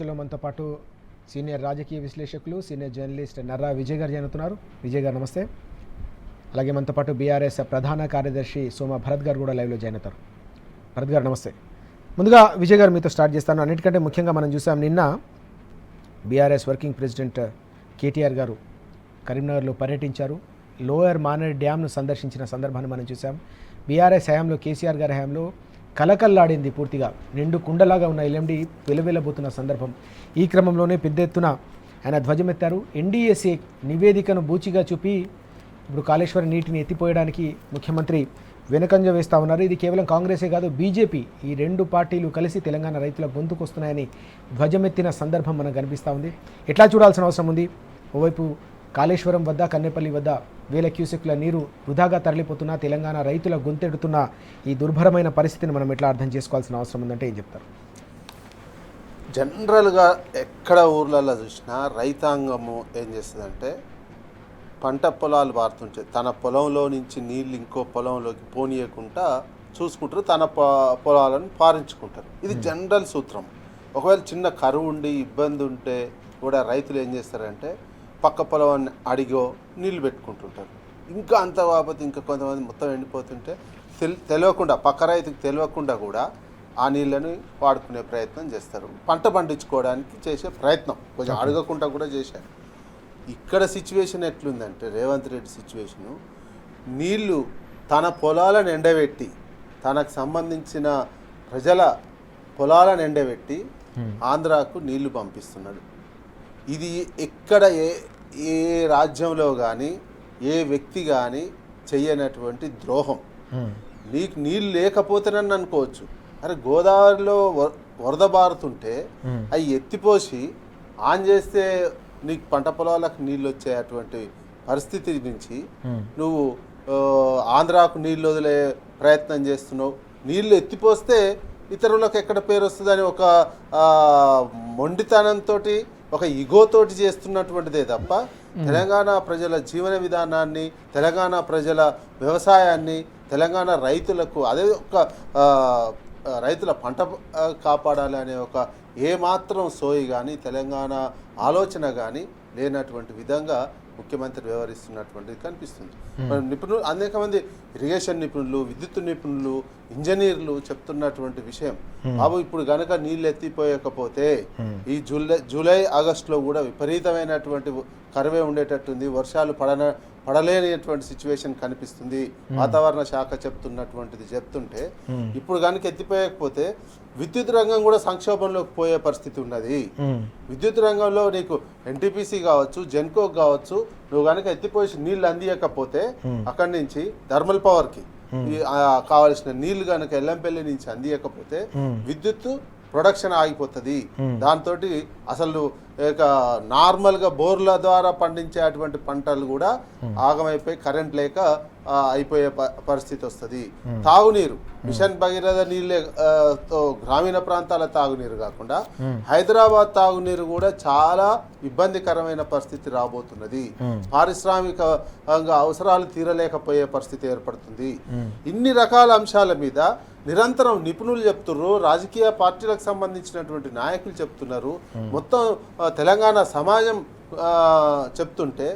మనతో పాటు సీనియర్ రాజకీయ విశ్లేషకులు సీనియర్ జర్నలిస్ట్ నర్రా విజయ్ గారు జరుగుతున్నారు. విజయ్ గారు నమస్తే. అలాగే మనతో పాటు బీఆర్ఎస్ ప్రధాన కార్యదర్శి సోమ భరత్ గారు కూడా లైవ్లో జాయిన్ అవుతారు. భరత్ గారు నమస్తే. ముందుగా విజయ్ గారు మీతో స్టార్ట్ చేస్తాను. అన్నిటికంటే ముఖ్యంగా మనం చూసాం, నిన్న బీఆర్ఎస్ వర్కింగ్ ప్రెసిడెంట్ కేటీఆర్ గారు కరీంనగర్లో పర్యటించారు. లోయర్ మానేర్ డ్యామ్ను సందర్శించిన సందర్భాన్ని మనం చూసాం. బీఆర్ఎస్ హయాంలో, కేసీఆర్ గారి హయాంలో కలకల్లాడింది, పూర్తిగా నిండు కుండలాగా ఉన్న ఎల్ఎండి వెలువెల్లబోతున్న సందర్భం. ఈ క్రమంలోనే పెద్ద ఎత్తున ఆయన ధ్వజమెత్తారు. ఎన్డీఎస్ఏ నివేదికను బూచిగా చూపి ఇప్పుడు కాళేశ్వరం నీటిని ఎత్తిపోయడానికి ముఖ్యమంత్రి వెనకంజ వేస్తూ ఉన్నారు. ఇది కేవలం కాంగ్రెసే కాదు, బీజేపీ, ఈ రెండు పార్టీలు కలిసి తెలంగాణ రైతుల గొంతుకొస్తున్నాయని ధ్వజమెత్తిన సందర్భం మనకు కనిపిస్తూ ఉంది. ఎట్లా చూడాల్సిన అవసరం ఉంది? ఓవైపు కాళేశ్వరం వద్ద, కన్నెపల్లి వద్ద వేల క్యూసెక్ల నీరు వృధాగా తరలిపోతున్న తెలంగాణ రైతుల గొంతెడుతున్న ఈ దుర్భరమైన పరిస్థితిని మనం ఎట్లా అర్థం చేసుకోవాల్సిన అవసరం ఉందంటే ఏం చెప్తారు? జనరల్గా ఎక్కడ ఊర్లలో చూసినా రైతాంగము ఏం చేస్తుందంటే, పంట పొలాలు పారుతుంటే తన పొలంలో నుంచి నీళ్ళు ఇంకో పొలంలోకి పోనీయకుండా చూసుకుంటారు, తన పొలాలను పారించుకుంటారు. ఇది జనరల్ సూత్రం. ఒకవేళ చిన్న కరువు ఉండి ఇబ్బంది ఉంటే కూడా రైతులు ఏం చేస్తారంటే పక్క పొలాన్ని అడిగో నీళ్ళు పెట్టుకుంటుంటారు. ఇంకా అంత కాకపోతే ఇంకా కొంతమంది మొత్తం ఎండిపోతుంటే తెలియకుండా, పక్క రైతుకు తెలియకుండా కూడా ఆ నీళ్ళని వాడుకునే ప్రయత్నం చేస్తారు. పంట పండించుకోవడానికి చేసే ప్రయత్నం కొంచెం అడగకుండా కూడా చేశారు. ఇక్కడ సిచ్యువేషన్ ఎట్లుందంటే, రేవంత్ రెడ్డి సిచ్యువేషను, నీళ్లు తన పొలాలను ఎండబెట్టి, తనకు సంబంధించిన ప్రజల పొలాలను ఎండబెట్టి ఆంధ్రాకు నీళ్లు పంపిస్తున్నాడు. ఇది ఎక్కడ ఏ రాజ్యంలో కానీ ఏ వ్యక్తి కానీ చెయ్యనటువంటి ద్రోహం. నీకు నీళ్ళు లేకపోతేనని అనుకోవచ్చు. అరే, గోదావరిలో వరద బారుతుంటే అవి ఎత్తిపోసి ఆన్ చేస్తే నీకు పంట పొలాలకు నీళ్ళు వచ్చేటువంటి పరిస్థితి నుంచి నువ్వు ఆంధ్రాకు నీళ్ళు వదిలే ప్రయత్నం చేస్తున్నావు. నీళ్ళు ఎత్తిపోస్తే ఇతరులకు ఎక్కడ పేరు వస్తుందని ఒక మొండితనంతో, ఒక ఇగోతోటి చేస్తున్నటువంటిదే తప్ప తెలంగాణ ప్రజల జీవన విధానాన్ని, తెలంగాణ ప్రజల వ్యవసాయాన్ని, తెలంగాణ రైతులకు, అదే ఒక రైతుల పంట కాపాడాలి అనే ఒక ఏమాత్రం సోయి కానీ, తెలంగాణ ఆలోచన కానీ లేనటువంటి విధంగా ముఖ్యమంత్రి వ్యవహరిస్తున్నటువంటిది కనిపిస్తుంది. నిపుణులు, అనేక మంది ఇరిగేషన్ నిపుణులు, విద్యుత్ నిపుణులు, ఇంజనీర్లు చెప్తున్నటువంటి విషయం, బాబు ఇప్పుడు కనుక నీళ్ళు ఎత్తిపోయకపోతే ఈ జూలై ఆగస్టులో కూడా విపరీతమైనటువంటి కరువే ఉండేటట్టుంది, వర్షాలు పడలేనటువంటి సిచ్యువేషన్ కనిపిస్తుంది, వాతావరణ శాఖ చెప్తుంటే ఇప్పుడు కనుక ఎత్తిపోయకపోతే విద్యుత్ రంగం కూడా సంక్షోభంలోకి పోయే పరిస్థితి ఉన్నది. విద్యుత్ రంగంలో నీకు ఎన్టీపీసీ కావచ్చు, జెన్కో కావచ్చు, నువ్వు కనుక ఎత్తిపోయి నీళ్లు అందియకపోతే అక్కడి నుంచి థర్మల్ పవర్కి కావలసిన నీళ్లు కనుక ఎల్లంపల్లి నుంచి అందియకపోతే విద్యుత్ ప్రొడక్షన్ ఆగిపోతుంది. దాంతో అసలు నార్మల్గా బోర్ల ద్వారా పండించేటువంటి పంటలు కూడా ఆగమైపోయి కరెంట్ లేక అయిపోయే పరిస్థితి వస్తుంది. తాగునీరు, మిషన్ భగీరథ నీళ్ళతో గ్రామీణ ప్రాంతాల తాగునీరు కాకుండా హైదరాబాద్ తాగునీరు కూడా చాలా ఇబ్బందికరమైన పరిస్థితి రాబోతున్నది. పారిశ్రామిక అవసరాలు తీరలేకపోయే పరిస్థితి ఏర్పడుతుంది. ఇన్ని రకాల అంశాల మీద నిరంతరం నిపుణులు చెప్తున్నారు, రాజకీయ పార్టీలకు సంబంధించినటువంటి నాయకులు చెప్తున్నారు, మొత్తం తెలంగాణ సమాజం చెప్తుంటే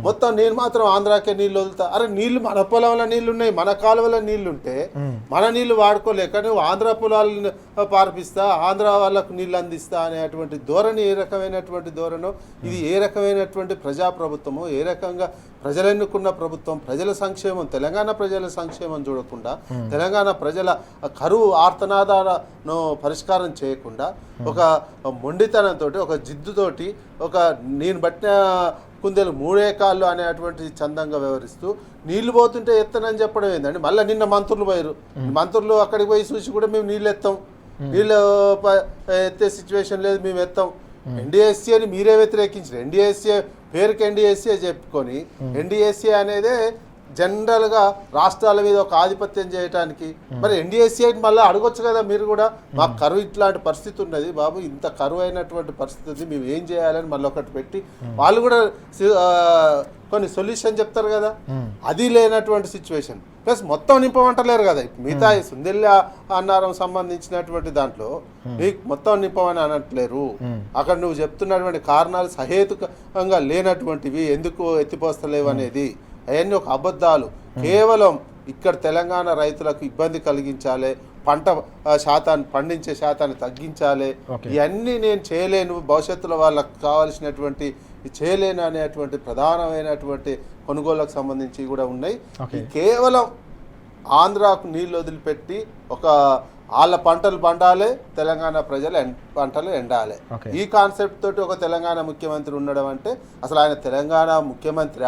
మొత్తం నేను మాత్రం ఆంధ్రాకే నీళ్ళు వదులుతా. అరే, నీళ్లు మన పొలంలో నీళ్లు ఉన్నాయి, మన కాలువలో నీళ్లుంటే మన నీళ్లు వాడుకోలేక నువ్వు ఆంధ్ర పొలాలను పార్పిస్తా, ఆంధ్ర వాళ్ళకు నీళ్ళు అందిస్తా అనేటువంటి ధోరణి ఏ రకమైనటువంటి ధోరణో, ఇది ఏ రకమైనటువంటి ప్రజాప్రభుత్వమో, ఏ రకంగా ప్రజలు ఎన్నుకున్న ప్రభుత్వం, ప్రజల సంక్షేమం, తెలంగాణ ప్రజల సంక్షేమం చూడకుండా, తెలంగాణ ప్రజల కరువు ఆర్తనాదాలను పరిష్కారం చేయకుండా ఒక మొండితనంతో, ఒక జిద్దుతోటి, ఒక నేను బట్టిన కుందేలు మూడే కాళ్ళు అనేటువంటి చందంగా వ్యవహరిస్తూ నీళ్లు పోతుంటే ఎత్తనని చెప్పడం ఏందండి. మళ్ళీ నిన్న మంత్రులు పోయారు, మంత్రులు అక్కడికి పోయి చూసి కూడా మేము నీళ్ళు ఎత్తాం, నీళ్ళు ఎత్తే సిచ్యువేషన్ లేదు, మేము ఎత్తాం. ఎన్డీఎస్సీ అని మీరే వ్యతిరేకించారు. ఎన్డీఎస్సీ పేరుకి ఎన్డీఎస్సీ చెప్పుకొని, ఎన్డీఎస్సీ అనేదే జనరల్గా రాష్ట్రాల మీద ఒక ఆధిపత్యం చేయడానికి మరి ఎన్డీఎస్సీ మళ్ళీ అడగొచ్చు కదా మీరు కూడా, మాకు కరువు ఇట్లాంటి పరిస్థితి ఉన్నది బాబు, ఇంత కరువు అయినటువంటి పరిస్థితి ఉంది, మేము ఏం చేయాలని మళ్ళీ ఒకటి పెట్టి వాళ్ళు కూడా కొన్ని సొల్యూషన్ చెప్తారు కదా. అది లేనటువంటి సిచ్యువేషన్. ప్లస్ మొత్తం నింపమంటలేరు కదా, మిగతా సుందెల్య అన్నారం సంబంధించినటువంటి దాంట్లో మీకు మొత్తం నింపమని అనట్లేరు. అక్కడ నువ్వు చెప్తున్నటువంటి కారణాలు సహేతుకంగా లేనటువంటివి, ఎందుకు ఎత్తిపోస్తలేవు అనేది అవన్నీ ఒక అబద్ధాలు. కేవలం ఇక్కడ తెలంగాణ రైతులకు ఇబ్బంది కలిగించాలి, పంట శాతాన్ని పండించే శాతాన్ని తగ్గించాలి, ఇవన్నీ నేను చేయలేను, భవిష్యత్తులో వాళ్ళకు కావాల్సినటువంటి చేయలేను అనేటువంటి ప్రధానమైనటువంటి కొనుగోళ్లకు సంబంధించి కూడా ఉన్నాయి. కేవలం ఆంధ్రాకు నీళ్ళు వదిలిపెట్టి ఒక వాళ్ళ పంటలు పండాలి, తెలంగాణ ప్రజలు పంటలు ఎండాలి, ఈ కాన్సెప్ట్ తోటి ఒక తెలంగాణ ముఖ్యమంత్రి ఉండడం అంటే అసలు ఆయన తెలంగాణ ముఖ్యమంత్రి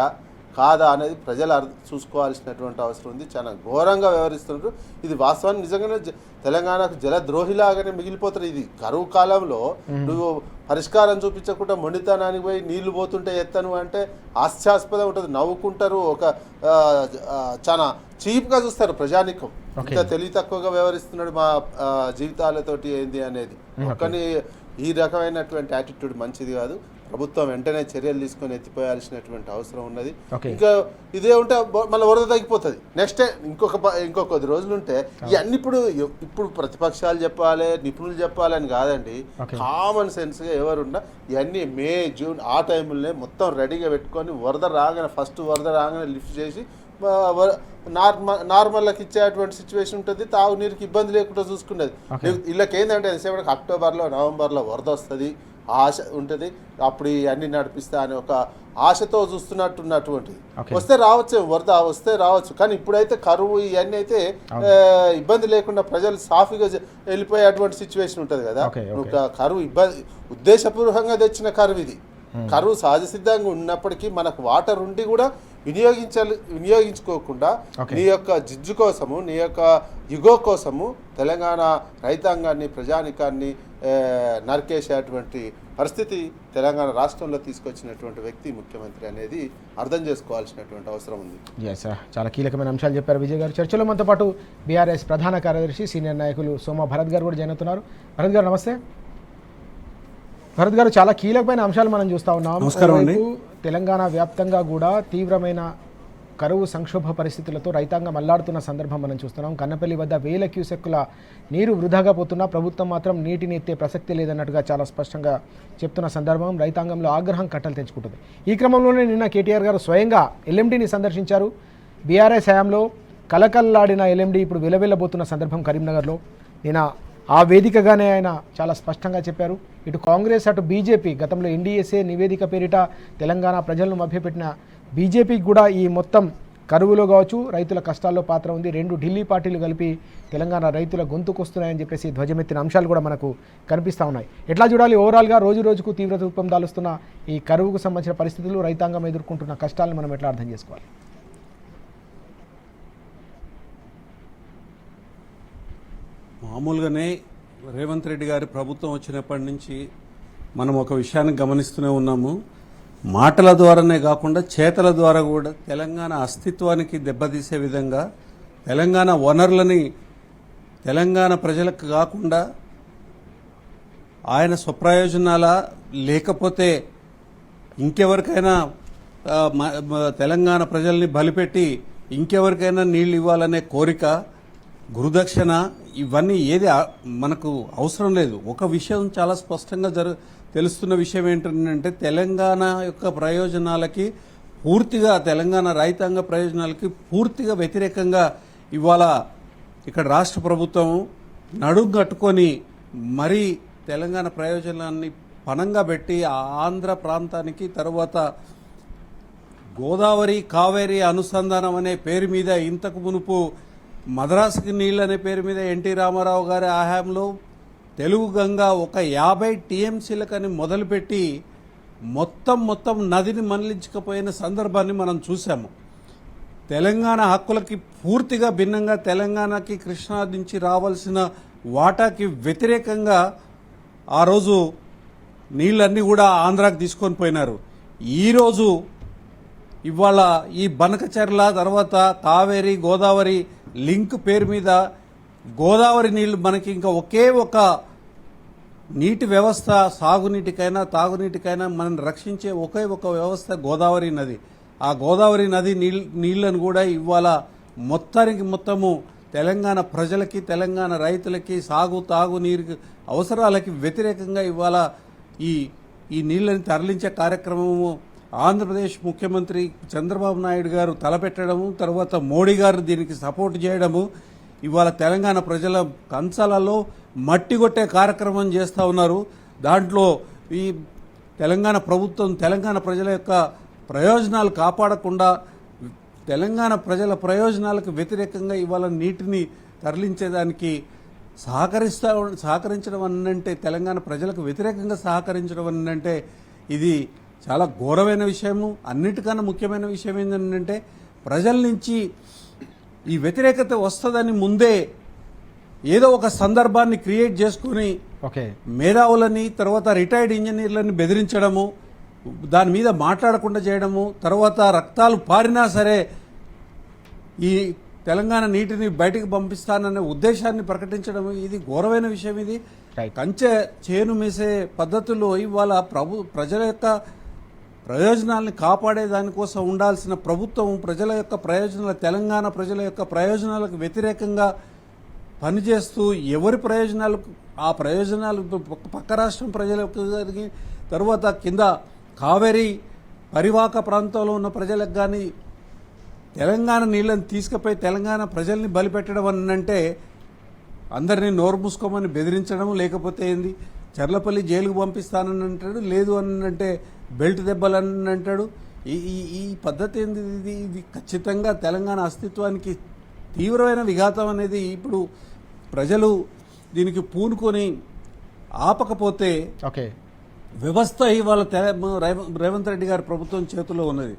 కాదా అనేది ప్రజలు చూసుకోవాల్సినటువంటి అవసరం ఉంది. చాలా ఘోరంగా వ్యవహరిస్తున్నారు. ఇది వాస్తవాన్ని నిజంగానే తెలంగాణకు జలద్రోహిలాగానే మిగిలిపోతుంది. ఇది కరువు కాలంలో నువ్వు పరిష్కారం చూపించకుండా మొండితనానికి పోయి నీళ్లు పోతుంటే ఎత్తను అంటే హాస్యాస్పదం ఉంటుంది, నవ్వుకుంటారు, ఒక చాలా చీప్గా చూస్తారు ప్రజానికం. ఇంత తెలివి తక్కువగా వ్యవహరిస్తున్నాడు మా జీవితాలతోటి ఏంది అనేది. కానీ ఈ రకమైనటువంటి యాటిట్యూడ్ మంచిది కాదు. ప్రభుత్వం వెంటనే చర్యలు తీసుకొని ఎత్తిపోయాల్సినటువంటి అవసరం ఉన్నది. ఇంకా ఇదే ఉంటే మళ్ళీ వరద తగ్గిపోతుంది. నెక్స్ట్ ఇంకొక కొద్ది రోజులు ఉంటే ఇవన్నీ ఇప్పుడు ప్రతిపక్షాలు చెప్పాలి, నిపుణులు చెప్పాలి అని కాదండి, కామన్ సెన్స్గా ఎవరున్నా ఇవన్నీ మే జూన్ ఆ టైంలోనే మొత్తం రెడీగా పెట్టుకొని ఫస్ట్ వరద రాగానే లిఫ్ట్ చేసి నార్మల్కి ఇచ్చేటువంటి సిచ్యువేషన్ ఉంటుంది. తాగునీరుకి ఇబ్బంది లేకుండా చూసుకునేది. వీళ్ళకి ఏంటంటే ఎంతసేపటికి అక్టోబర్లో నవంబర్లో వరద వస్తుంది ఆశ ఉంటుంది, అప్పుడు అన్ని నడిపిస్తా అని ఒక ఆశతో చూస్తున్నటువంటిది. వస్తే రావచ్చు, వరద వస్తే రావచ్చు, కానీ ఇప్పుడైతే కరువు ఇవన్నీ అయితే ఇబ్బంది లేకుండా ప్రజలు సాఫీగా వెళ్ళిపోయేటువంటి సిచ్యువేషన్ ఉంటుంది కదా. కరువు ఇబ్బంది ఉద్దేశపూర్వకంగా తెచ్చిన కరువు ఇది. కరువు సహజ సిద్ధంగా ఉన్నప్పటికీ మనకు వాటర్ ఉండి కూడా వినియోగించుకోకుండా నీ యొక్క జిజ్జు కోసము, నీ యొక్క యుగో కోసము తెలంగాణ రైతాంగాన్ని, ప్రజానికాన్ని నరికేసేటువంటి పరిస్థితి తెలంగాణ రాష్ట్రంలో తీసుకొచ్చినటువంటి వ్యక్తి ముఖ్యమంత్రి అనేది అర్థం చేసుకోవాల్సినటువంటి అవసరం ఉంది. చాలా కీలకమైన అంశాలు చెప్పారు విజయ్ గారు. చర్చలో మనతో పాటు బీఆర్ఎస్ ప్రధాన కార్యదర్శి సీనియర్ నాయకులు సోమ భరత్ గారు కూడా జాయిన్ అవుతున్నారు. భరత్ గారు నమస్తే. భరత్ గారు, చాలా కీలకమైన అంశాలు మనం చూస్తూ ఉన్నాం. తెలంగాణ వ్యాప్తంగా కూడా తీవ్రమైన కరువు సంక్షోభ పరిస్థితులతో రైతాంగం అల్లాడుతున్న సందర్భం మనం చూస్తున్నాం. కన్నపల్లి వద్ద 1000 క్యూసెక్కుల నీరు వృధాగా పోతున్నా ప్రభుత్వం మాత్రం నీటిని ఎత్తే ప్రసక్తి లేదన్నట్టుగా చాలా స్పష్టంగా చెప్తున్న సందర్భం రైతాంగంలో ఆగ్రహం కట్టలు తెంచుకుంటుంది. ఈ క్రమంలోనే నిన్న కేటీఆర్ గారు స్వయంగా ఎల్ఎండిని సందర్శించారు. బీఆర్ఎస్ హయాంలో కలకల్లాడిన ఎల్ఎండి ఇప్పుడు వెలవెల్లబోతున్న సందర్భం కరీంనగర్లో. నిన్న ఆ వేదికగానే ఆయన చాలా స్పష్టంగా చెప్పారు. ఇటు కాంగ్రెస్ అటు బీజేపీ, గతంలో ఎన్డీఎస్ఏ నివేదిక పేరిట తెలంగాణ ప్రజలను మభ్యపెట్టిన బీజేపీకి కూడా ఈ మొత్తం కరువులో కావచ్చు, రైతుల కష్టాల్లో పాత్ర ఉంది. 2 ఢిల్లీ పార్టీలు కలిపి తెలంగాణ రైతుల గొంతుకొస్తున్నాయని చెప్పేసి ధ్వజమెత్తిన అంశాలు కూడా మనకు కనిపిస్తూ ఉన్నాయి. ఎట్లా చూడాలి ఓవరాల్గా రోజు రోజుకు తీవ్ర రూపం దాలుస్తున్న ఈ కరువుకు సంబంధించిన పరిస్థితులు, రైతాంగం ఎదుర్కొంటున్న కష్టాలను మనం ఎట్లా అర్థం చేసుకోవాలి? మామూలుగానే రేవంత్ రెడ్డి గారి ప్రభుత్వం వచ్చినప్పటి నుంచి మనం ఒక విషయాన్ని గమనిస్తూనే ఉన్నాము. మాటల ద్వారానే కాకుండా చేతల ద్వారా కూడా తెలంగాణ అస్తిత్వానికి దెబ్బతీసే విధంగా తెలంగాణ వనరులని తెలంగాణ ప్రజలకు కాకుండా ఆయన స్వప్రయోజనాల లేకపోతే ఇంకెవరికైనా తెలంగాణ ప్రజల్ని బలిపెట్టి ఇంకెవరికైనా నీళ్లు ఇవ్వాలనే కోరిక, గురుదక్షిణ, ఇవన్నీ ఏది మనకు అవసరం లేదు. ఒక విషయం చాలా స్పష్టంగా తెలుస్తున్న విషయం ఏంటంటే తెలంగాణ యొక్క ప్రయోజనాలకి పూర్తిగా, తెలంగాణ రైతాంగ ప్రయోజనాలకి పూర్తిగా వ్యతిరేకంగా ఇవాళ ఇక్కడ రాష్ట్ర ప్రభుత్వం నడుం కట్టుకొని మరీ తెలంగాణ ప్రయోజనాన్ని పణంగా పెట్టి ఆంధ్ర ప్రాంతానికి, తర్వాత గోదావరి కావేరీ అనుసంధానం అనే పేరు మీద, ఇంతకు మునుపు మద్రాసుకి నీళ్ళు అనే పేరు మీద ఎన్టీ రామారావు గారి హయాంలో తెలుగు గంగా ఒక 50 టీఎంసీలకని మొదలుపెట్టి మొత్తం నదిని మళ్లించకపోయిన సందర్భాన్ని మనం చూసాము. తెలంగాణ హక్కులకి పూర్తిగా భిన్నంగా తెలంగాణకి కృష్ణా నుంచి రావాల్సిన వాటాకి వ్యతిరేకంగా ఆ రోజు నీళ్ళన్నీ కూడా ఆంధ్రాకి తీసుకొని పోయినారు. ఈరోజు ఇవాళ ఈ బనకచెర్ల తర్వాత కావేరి గోదావరి లింక్ పేరు మీద గోదావరి నీళ్లు మనకి ఇంకా ఒకే ఒక నీటి వ్యవస్థ, సాగునీటికైనా తాగునీటికైనా మనం రక్షించే ఒకే ఒక వ్యవస్థ గోదావరి నది. ఆ గోదావరి నది నీళ్లను కూడా ఇవాళ మొత్తానికి మొత్తము తెలంగాణ ప్రజలకి, తెలంగాణ రైతులకి, సాగు తాగునీరు అవసరాలకి వ్యతిరేకంగా ఇవాళ ఈ నీళ్ళని తరలించే కార్యక్రమము ఆంధ్రప్రదేశ్ ముఖ్యమంత్రి చంద్రబాబు నాయుడు గారు తలపెట్టడము, తర్వాత మోడీ గారు దీనికి సపోర్ట్ చేయడము, ఇవాళ తెలంగాణ ప్రజల కంచాలలో మట్టి కొట్టే కార్యక్రమం చేస్తూ ఉన్నారు. దాంట్లో ఈ తెలంగాణ ప్రభుత్వం తెలంగాణ ప్రజల యొక్క ప్రయోజనాలు కాపాడకుండా తెలంగాణ ప్రజల ప్రయోజనాలకు వ్యతిరేకంగా ఇవాళ నీటిని తరలించేదానికి సహకరించడం అనంటే, తెలంగాణ ప్రజలకు వ్యతిరేకంగా సహకరించడం అనంటే ఇది చాలా ఘోరమైన విషయము. అన్నిటికన్నా ముఖ్యమైన విషయం ఏంటంటే ప్రజల నుంచి ఈ వ్యతిరేకత వస్తుందని ముందే ఏదో ఒక సందర్భాన్ని క్రియేట్ చేసుకుని మేధావులని, తర్వాత రిటైర్డ్ ఇంజనీర్లని బెదిరించడము, దాని మీద మాట్లాడకుండా చేయడము, తర్వాత రక్తాలు పారినా సరే ఈ తెలంగాణ నీటిని బయటకు పంపిస్తాననే ఉద్దేశాన్ని ప్రకటించడం ఇది ఘోరమైన విషయం. ఇది కంచె చేను మేసే పద్ధతుల్లో ఇవాళ ప్రజల యొక్క ప్రయోజనాల్ని కాపాడే దానికోసం ఉండాల్సిన ప్రభుత్వం ప్రజల యొక్క ప్రయోజనాల, తెలంగాణ ప్రజల యొక్క ప్రయోజనాలకు వ్యతిరేకంగా పనిచేస్తూ ఎవరి ప్రయోజనాలకు ఆ ప్రయోజనాలు పక్క రాష్ట్రం ప్రజలకు జరిగి, తర్వాత కింద కావేరీ పరివాహక ప్రాంతంలో ఉన్న ప్రజలకు కానీ తెలంగాణ నీళ్ళని తీసుకుపోయి తెలంగాణ ప్రజల్ని బలిపెట్టడం అనంటే అందరినీ నోరు మూసుకోమని బెదిరించడం, లేకపోతే ఏంది చర్లపల్లి జైలుకు పంపిస్తానని అంటాడు, లేదు అని అంటే బెల్ట్ దెబ్బలని అంటాడు. ఈ పద్ధతి ఏంది? ఇది ఖచ్చితంగా తెలంగాణ అస్తిత్వానికి తీవ్రమైన విఘాతం అనేది. ఇప్పుడు ప్రజలు దీనికి పూనుకొని ఆపకపోతే వ్యవస్థ ఇవాళ రేవంత్ రెడ్డి గారి ప్రభుత్వం చేతిలో ఉన్నది.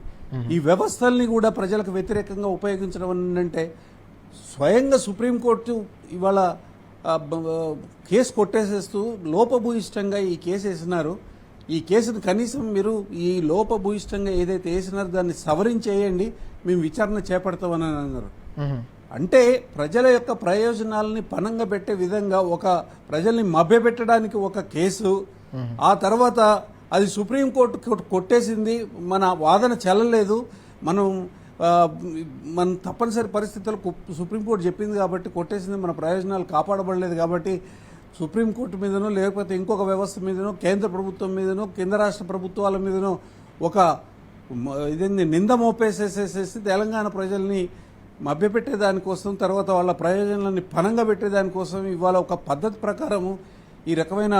ఈ వ్యవస్థల్ని కూడా ప్రజలకు వ్యతిరేకంగా ఉపయోగించడం అంటే స్వయంగా సుప్రీంకోర్టు ఇవాళ కేసు కొట్టేసేస్తూ లోపభూయిష్టంగా ఈ కేసు వేసినారు. ఈ కేసును కనీసం మీరు ఈ లోపభూయిష్టంగా ఏదైతే వేసినారో దాన్ని సవరించేయండి, మేము విచారణ చేపడతామని అన్నారు. అంటే ప్రజల యొక్క ప్రయోజనాలని పనంగా పెట్టే విధంగా ఒక ప్రజల్ని మభ్యపెట్టడానికి ఒక కేసు, ఆ తర్వాత అది సుప్రీంకోర్టు కొట్టేసింది, మన వాదన చెల్లలేదు, మనం తప్పనిసరి పరిస్థితుల్లో సుప్రీంకోర్టు చెప్పింది కాబట్టి కొట్టేసింది, మన ప్రయోజనాలు కాపాడబడలేదు కాబట్టి సుప్రీంకోర్టు మీదనో లేకపోతే ఇంకొక వ్యవస్థ మీదనో కేంద్ర ప్రభుత్వం మీదనో కింద రాష్ట్ర ప్రభుత్వాల మీదనో ఒక ఇదేంది నింద మోపేసేసేసి తెలంగాణ ప్రజల్ని మభ్యపెట్టేదానికోసం, తర్వాత వాళ్ళ ప్రయోజనాలని పనంగా పెట్టేదానికోసం ఇవాళ ఒక పద్ధతి ప్రకారము ఈ రకమైన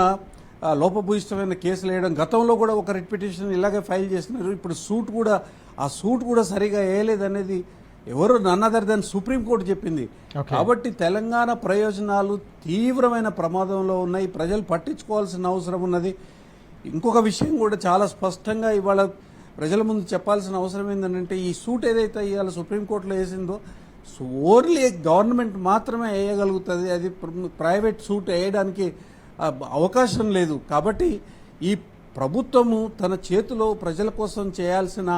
లోపభూయిష్టమైన కేసులు వేయడం. గతంలో కూడా ఒక రిట్ పిటిషన్ ఇలాగే ఫైల్ చేసినారు. ఇప్పుడు ఆ సూట్ కూడా సరిగా వేయలేదనేది ఎవరు నన్ అదర్ దెన్ సుప్రీంకోర్టు చెప్పింది. కాబట్టి తెలంగాణ ప్రయోజనాలు తీవ్రమైన ప్రమాదంలో ఉన్నాయి, ప్రజలు పట్టించుకోవాల్సిన అవసరం ఉన్నది. ఇంకొక విషయం కూడా చాలా స్పష్టంగా ఇవాళ ప్రజల ముందు చెప్పాల్సిన అవసరం ఏంటంటే ఈ సూట్ ఏదైతే ఇవాళ సుప్రీంకోర్టులో వేసిందో ఓన్లీ గవర్నమెంట్ మాత్రమే వేయగలుగుతుంది, అది ప్రైవేట్ సూట్ వేయడానికి అవకాశం లేదు. కాబట్టి ఈ ప్రభుత్వము తన చేతిలో ప్రజల కోసం చేయాల్సిన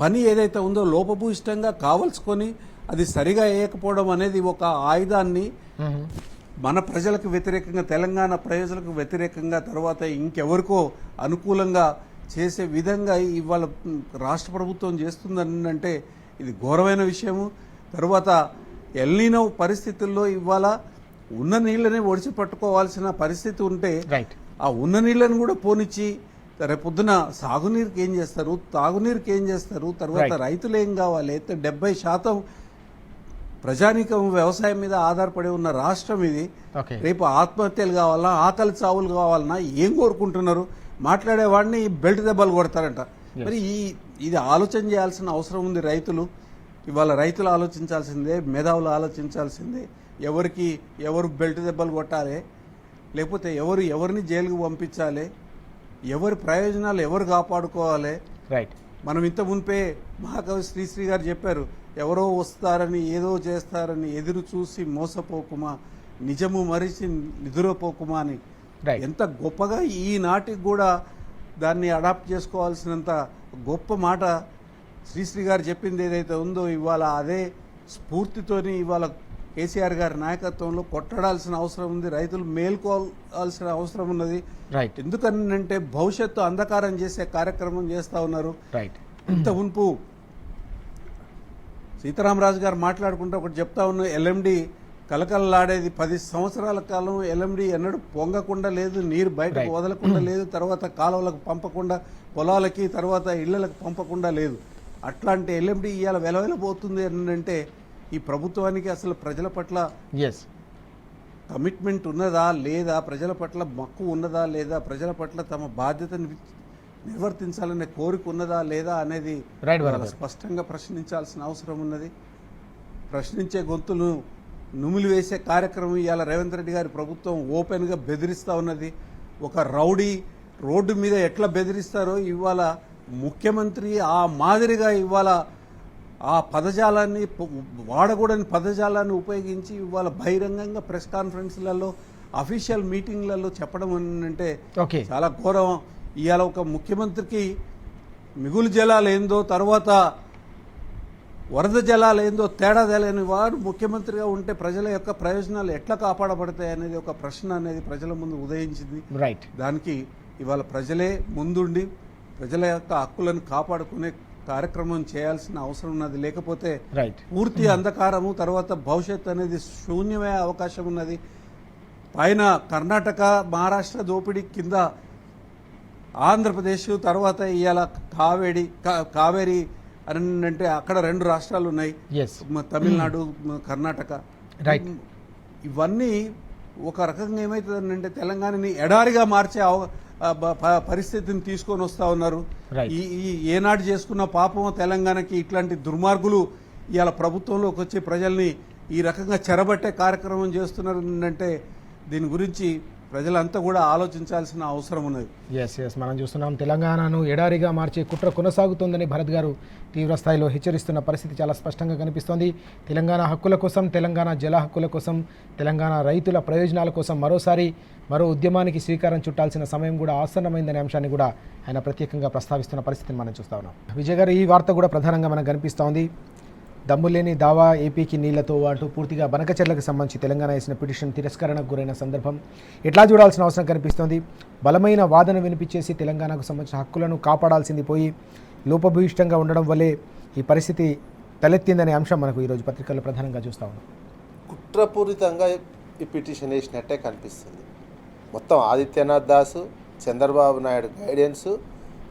పని ఏదైతే ఉందో లోపభూయిష్టంగా కావలసుకొని అది సరిగా వేయకపోవడం అనేది ఒక ఆయుధాన్ని మన ప్రజలకు వ్యతిరేకంగా, తెలంగాణ ప్రజలకు వ్యతిరేకంగా, తర్వాత ఇంకెవరికో అనుకూలంగా చేసే విధంగా ఇవాళ రాష్ట్ర ప్రభుత్వం చేస్తుందంటే ఇది ఘోరమైన విషయము. తర్వాత ఎల్నినో పరిస్థితుల్లో ఇవాళ ఉన్న నీళ్ళని ఒడిచి పట్టుకోవాల్సిన పరిస్థితి ఉంటే ఆ ఉన్న నీళ్ళని కూడా పోనిచ్చి రేపొద్దున సాగునీరుకి ఏం చేస్తారు, తాగునీరుకి ఏం చేస్తారు, తర్వాత రైతులు ఏం కావాలి. 70% ప్రజానీకం వ్యవసాయం మీద ఆధారపడి ఉన్న రాష్ట్రం ఇది. రేపు ఆత్మహత్యలు కావాలన్నా, ఆకలి చావులు కావాలన్నా ఏం కోరుకుంటున్నారు? మాట్లాడేవాడిని బెల్ట్ దెబ్బలు కొడతారంట. మరి ఇది ఆలోచన చేయాల్సిన అవసరం ఉంది. ఇవాళ రైతులు ఆలోచించాల్సిందే, మేధావులు ఆలోచించాల్సిందే. ఎవరు బెల్ట్ దెబ్బలు కొట్టాలి, లేకపోతే ఎవరిని జైలుకు పంపించాలి, ఎవరి ప్రయోజనాలు ఎవరు కాపాడుకోవాలి. మనం ఇంత మునిపే మహాకవి శ్రీశ్రీ గారు చెప్పారు, ఎవరో వస్తారని ఏదో చేస్తారని ఎదురు చూసి మోసపోకుమా, నిజము మరిచి నిదురపోకుమా అని. ఎంత గొప్పగా ఈనాటికి కూడా దాన్ని అడాప్ట్ చేసుకోవాల్సినంత గొప్ప మాట శ్రీశ్రీ గారు చెప్పింది ఏదైతే ఉందో ఇవాళ అదే స్ఫూర్తితోని ఇవాళ కేసీఆర్ గారి నాయకత్వంలో కొట్టడాల్సిన అవసరం ఉంది, రైతులు మేల్కోవాల్సిన అవసరం ఉన్నది. రైట్ ఎందుకనంటే భవిష్యత్తు అంధకారం చేసే కార్యక్రమం చేస్తూ ఉన్నారు. రైట్ ఇంత మునుపు సీతారామరాజు గారు మాట్లాడుకుంటూ ఒకటి చెప్తా ఉన్నాం, ఎల్ఎండి కలకలలాడేది 10 సంవత్సరాల కాలం ఎల్ఎండి ఎన్నడూ పొంగకుండా లేదు, నీరు బయటకు వదలకుండా లేదు, తర్వాత కాలువలకు పంపకుండా పొలాలకి తర్వాత ఇళ్లకు పంపకుండా లేదు. అట్లాంటి ఎల్ఎండి ఇవాళ వెలవెలబోతుంది అంటే ఈ ప్రభుత్వానికి అసలు ప్రజల పట్ల ఎస్ కమిట్మెంట్ ఉన్నదా లేదా, ప్రజల పట్ల మక్కువ ఉన్నదా లేదా, ప్రజల పట్ల తమ బాధ్యతను నిర్వర్తించాలనే కోరిక ఉన్నదా లేదా అనేది రైట్ స్పష్టంగా ప్రశ్నించాల్సిన అవసరం ఉన్నది. ప్రశ్నించే గొంతులు నుమిలి వేసే కార్యక్రమం ఇవాళ రేవంత్ రెడ్డి గారి ప్రభుత్వం ఓపెన్గా బెదిరిస్తూ ఉన్నది. ఒక రౌడీ రోడ్డు మీద ఎట్లా బెదిరిస్తారో ఇవాళ ముఖ్యమంత్రి ఆ మాదిరిగా ఇవాళ ఆ పదజాలాన్ని వాడకూడని పదజాలాన్ని ఉపయోగించి ఇవాళ బహిరంగంగా ప్రెస్ కాన్ఫరెన్స్లలో అఫీషియల్ మీటింగ్లలో చెప్పడం అంటే ఓకే చాలా ఘోరం. ఇవాళ ఒక ముఖ్యమంత్రికి మిగులు జలాలు ఏందో తర్వాత వరద జలాలు ఏందో తేడా తెలియని వారు ముఖ్యమంత్రిగా ఉంటే ప్రజల యొక్క ప్రయోజనాలు ఎట్లా కాపాడబడతాయి అనేది ఒక ప్రశ్న అనేది ప్రజల ముందు ఉదయించింది. రైట్ దానికి ఇవాళ ప్రజలే ముందుండి ప్రజల యొక్క హక్కులను కాపాడుకునే కార్యక్రమం చేయాల్సిన అవసరం ఉన్నది. లేకపోతే రైట్ పూర్తి అంధకారము తర్వాత భవిష్యత్తు అనేది శూన్యమయ్యే అవకాశం ఉన్నది. పైన కర్ణాటక మహారాష్ట్ర దోపిడీ కింద ఆంధ్రప్రదేశ్ తర్వాత ఇవాళ కావేరి అని అంటే అక్కడ 2 రాష్ట్రాలు ఉన్నాయి, ఎస్ తమిళనాడు కర్ణాటక. రైట్ ఇవన్నీ ఒక రకంగా ఏమవుతుందంటే తెలంగాణని ఎడారిగా మార్చే పరిస్థితిని తీసుకొని వస్తూ ఉన్నారు. ఈ ఏనాడు చేసుకున్న పాపం తెలంగాణకి ఇట్లాంటి దుర్మార్గులు ఇవాళ ప్రభుత్వంలోకి వచ్చి ప్రజల్ని ఈ రకంగా చెరబట్టే కార్యక్రమం చేస్తున్నారు అంటే దీని గురించి ప్రజలంతా కూడా ఆలోచించాల్సిన అవసరం ఉన్నది. ఎస్ మనం చూస్తున్నాం తెలంగాణను ఎడారిగా మార్చే కుట్ర కొనసాగుతోందని భరత్ గారు తీవ్రస్థాయిలో హెచ్చరిస్తున్న పరిస్థితి చాలా స్పష్టంగా కనిపిస్తోంది. తెలంగాణ హక్కుల కోసం, తెలంగాణ జల హక్కుల కోసం, తెలంగాణ రైతుల ప్రయోజనాల కోసం మరో ఉద్యమానికి శ్రీకారం చుట్టాల్సిన సమయం కూడా ఆసన్నమైందనే అంశాన్ని కూడా ఆయన ప్రత్యేకంగా ప్రస్తావిస్తున్న పరిస్థితిని మనం చూస్తా ఉన్నాం. విజయ్ గారు, ఈ వార్త కూడా ప్రధానంగా మనకు కనిపిస్తోంది. దమ్ములేని దావా ఏపీకి నీళ్లతో అంటూ పూర్తిగా బనకచెర్లకు సంబంధించి తెలంగాణ వేసిన పిటిషన్ తిరస్కరణకు గురైన సందర్భం ఎట్లా చూడాల్సిన అవసరం కనిపిస్తోంది. బలమైన వాదన వినిపించేసి తెలంగాణకు సంబంధించిన హక్కులను కాపాడాల్సింది పోయి లోపభూయిష్టంగా ఉండడం వల్లే ఈ పరిస్థితి తలెత్తిందనే అంశం మనకు ఈరోజు పత్రికల్లో ప్రధానంగా చూస్తా ఉన్నాం. కుట్రపూరితంగా ఈ పిటిషన్ వేసినట్టే కనిపిస్తుంది. మొత్తం ఆదిత్యనాథ్ దాసు, చంద్రబాబు నాయుడు గైడెన్సు,